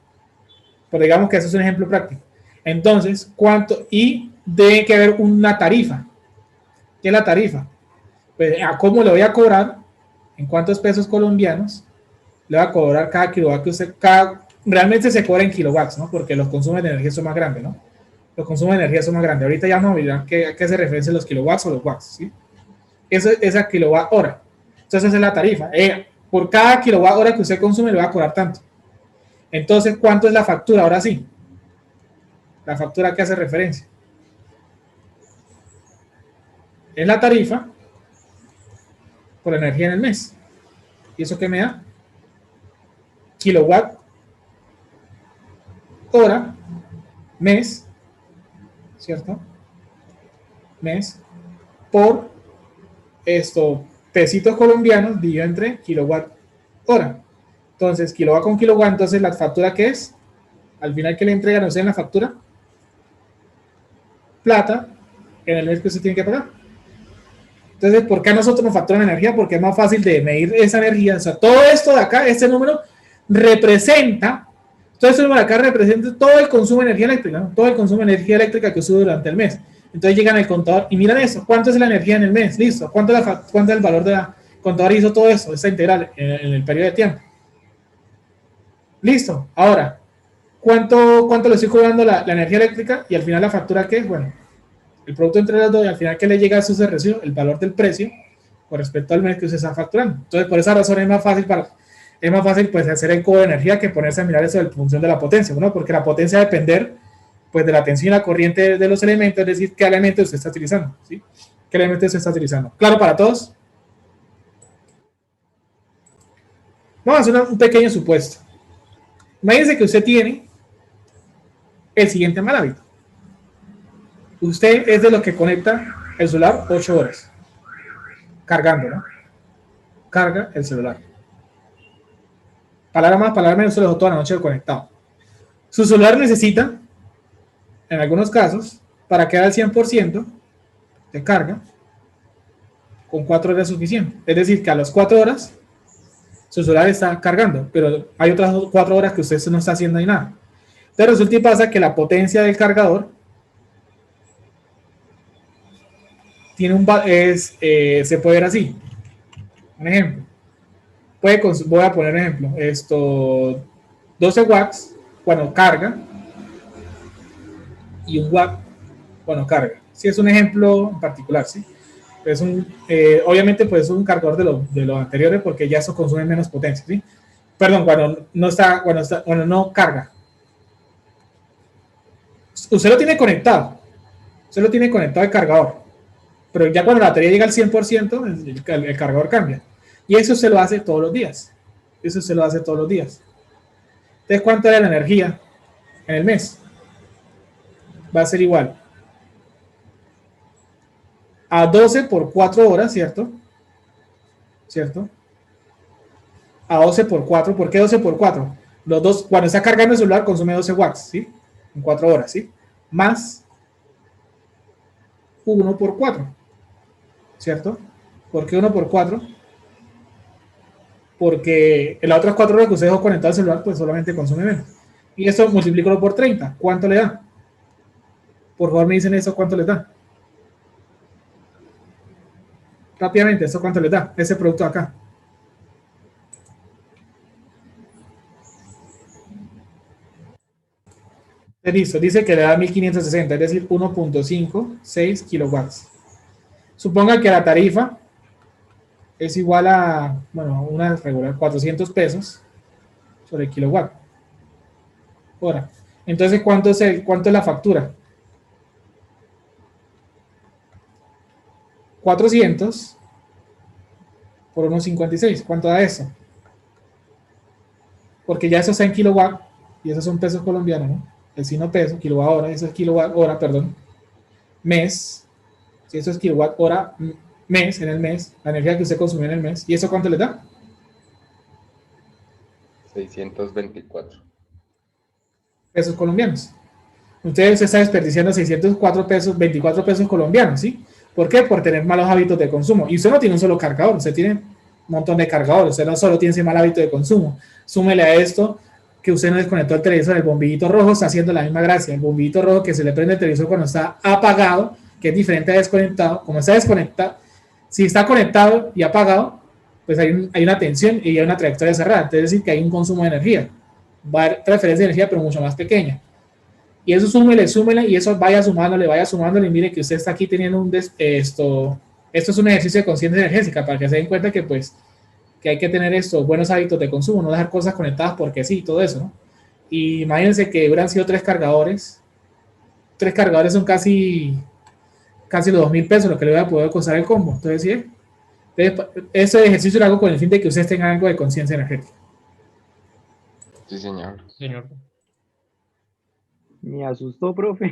A: Pero digamos que eso es un ejemplo práctico. Entonces, ¿cuánto? Y debe que haber una tarifa. ¿Qué es la tarifa? Pues, ¿a cómo le voy a cobrar? ¿En cuántos pesos colombianos le va a cobrar cada kilowatt que usted... realmente se cobra en kilowatts, ¿no? Porque los consumos de energía son más grandes, ¿no? Los consumos de energía son más grandes. Ahorita ya vamos a mirar a qué se refieren los kilowatts o los watts, ¿sí? Esa kilowatt hora. Entonces esa es la tarifa. Por cada kilowatt hora que usted consume le va a cobrar tanto. Entonces, ¿cuánto es la factura? Ahora sí. La factura que hace referencia. Es la tarifa por la energía en el mes. ¿Y eso qué me da? Kilowatt hora mes, ¿cierto? Mes por pesitos colombianos dividido entre kilowatt hora. Entonces, kilowatt con kilowatt, entonces la factura ¿qué es? Al final que le entregan, o sea, en la factura, plata en el mes que usted tiene que pagar. Entonces, ¿por qué a nosotros nos facturan energía? Porque es más fácil de medir esa energía. O sea, todo esto de acá, este número representa, todo este número de acá representa todo el consumo de energía eléctrica, ¿no? Todo el consumo de energía eléctrica que usó durante el mes. Entonces llegan al contador y miran eso, ¿cuánto es la energía en el mes? Listo, ¿cuánto es el valor de la contador? Hizo todo eso, esta integral en el periodo de tiempo. Listo, ahora, ¿cuánto le estoy cobrando la energía eléctrica? Y al final la factura, ¿qué es? Bueno, el producto entre las dos y al final que le llega a su recibo, el valor del precio con respecto al mes que usted está facturando. Entonces, por esa razón es más fácil pues hacer el cobro de energía que ponerse a mirar eso en función de la potencia, ¿no? Porque la potencia va a depender pues de la tensión y la corriente de los elementos, es decir, qué elementos usted está utilizando, ¿sí? ¿Qué elementos usted está utilizando? ¿Claro para todos? Vamos a hacer un pequeño supuesto. Imagínense que usted tiene el siguiente mal hábito. Usted es de los que conecta el celular 8 horas. Cargando, ¿no? Carga el celular. Palabra más, palabra menos, se lo dejó toda la noche conectado. Su celular necesita, en algunos casos, para quedar al 100% de carga, con 4 horas suficiente. Es decir, que a las 4 horas, su celular está cargando, pero hay otras 4 horas que usted no está haciendo ni nada. Entonces resulta y pasa que la potencia del cargador tiene se puede ver así. Un ejemplo. Voy a poner un ejemplo. 12 watts cuando carga y 1 watt cuando carga. Sí, es un ejemplo en particular, ¿sí? Obviamente, pues es un cargador de los anteriores porque ya eso consume menos potencia, ¿sí? Perdón, cuando no carga. Usted lo tiene conectado. Usted lo tiene conectado al cargador. Pero ya cuando la batería llega al 100%, el cargador cambia. Y eso se lo hace todos los días. Entonces, ¿cuánto era la energía en el mes? Va a ser igual a 12 por 4 horas, ¿cierto? A 12 por 4. ¿Por qué 12 por 4? Cuando está cargando el celular consume 12 watts, ¿sí? En 4 horas, ¿sí? Más 1 por 4. ¿Cierto? ¿Por qué 1 por 4? Porque en las otras 4 horas que usted dejó conectado el celular, pues solamente consume menos. Y esto multiplícalo por 30. ¿Cuánto le da? Por favor, me dicen eso, ¿cuánto le da? Rápidamente, ¿eso cuánto le da? Ese producto acá. Listo, dice que le da 1560, es decir, 1.56 kilowatts. Suponga que la tarifa es igual a, bueno, una regular, 400 pesos sobre kilowatt hora. Entonces, ¿cuánto es la factura? 400 por 1,56. ¿Cuánto da eso? Porque ya eso está en kilowatt y esos son pesos colombianos, ¿no? El sino peso, kilowatt hora, eso es kilowatt hora, perdón, mes. Si eso es kilowatt hora mes, en el mes, la energía que usted consumió en el mes. ¿Y eso cuánto le da?
D: 624.
A: Pesos colombianos. Usted se está desperdiciando 604 pesos, 24 pesos colombianos, ¿sí? ¿Por qué? Por tener malos hábitos de consumo. Y usted no tiene un solo cargador, usted tiene un montón de cargadores, usted no solo tiene ese mal hábito de consumo. Súmele a esto que usted no desconectó el televisor, el bombillito rojo está haciendo la misma gracia. El bombillito rojo que se le prende el televisor cuando está apagado, que es diferente a desconectado. Como está desconectado, si está conectado y apagado, pues hay una tensión y hay una trayectoria cerrada. Es decir, que hay un consumo de energía. Va a haber transferencia de energía, pero mucho más pequeña. Y eso súmele y eso vaya sumándole y mire que usted está aquí teniendo esto es un ejercicio de conciencia energética para que se den cuenta que pues que hay que tener estos buenos hábitos de consumo, no dejar cosas conectadas porque sí, todo eso, ¿no? Y imagínense que hubieran sido 3 cargadores son casi los 2.000 pesos lo que le voy a poder costar el combo. Entonces, ¿sí? Entonces, ese ejercicio lo hago con el fin de que ustedes tengan algo de conciencia energética.
D: Sí, señor.
E: Señor.
G: Me asustó, profe.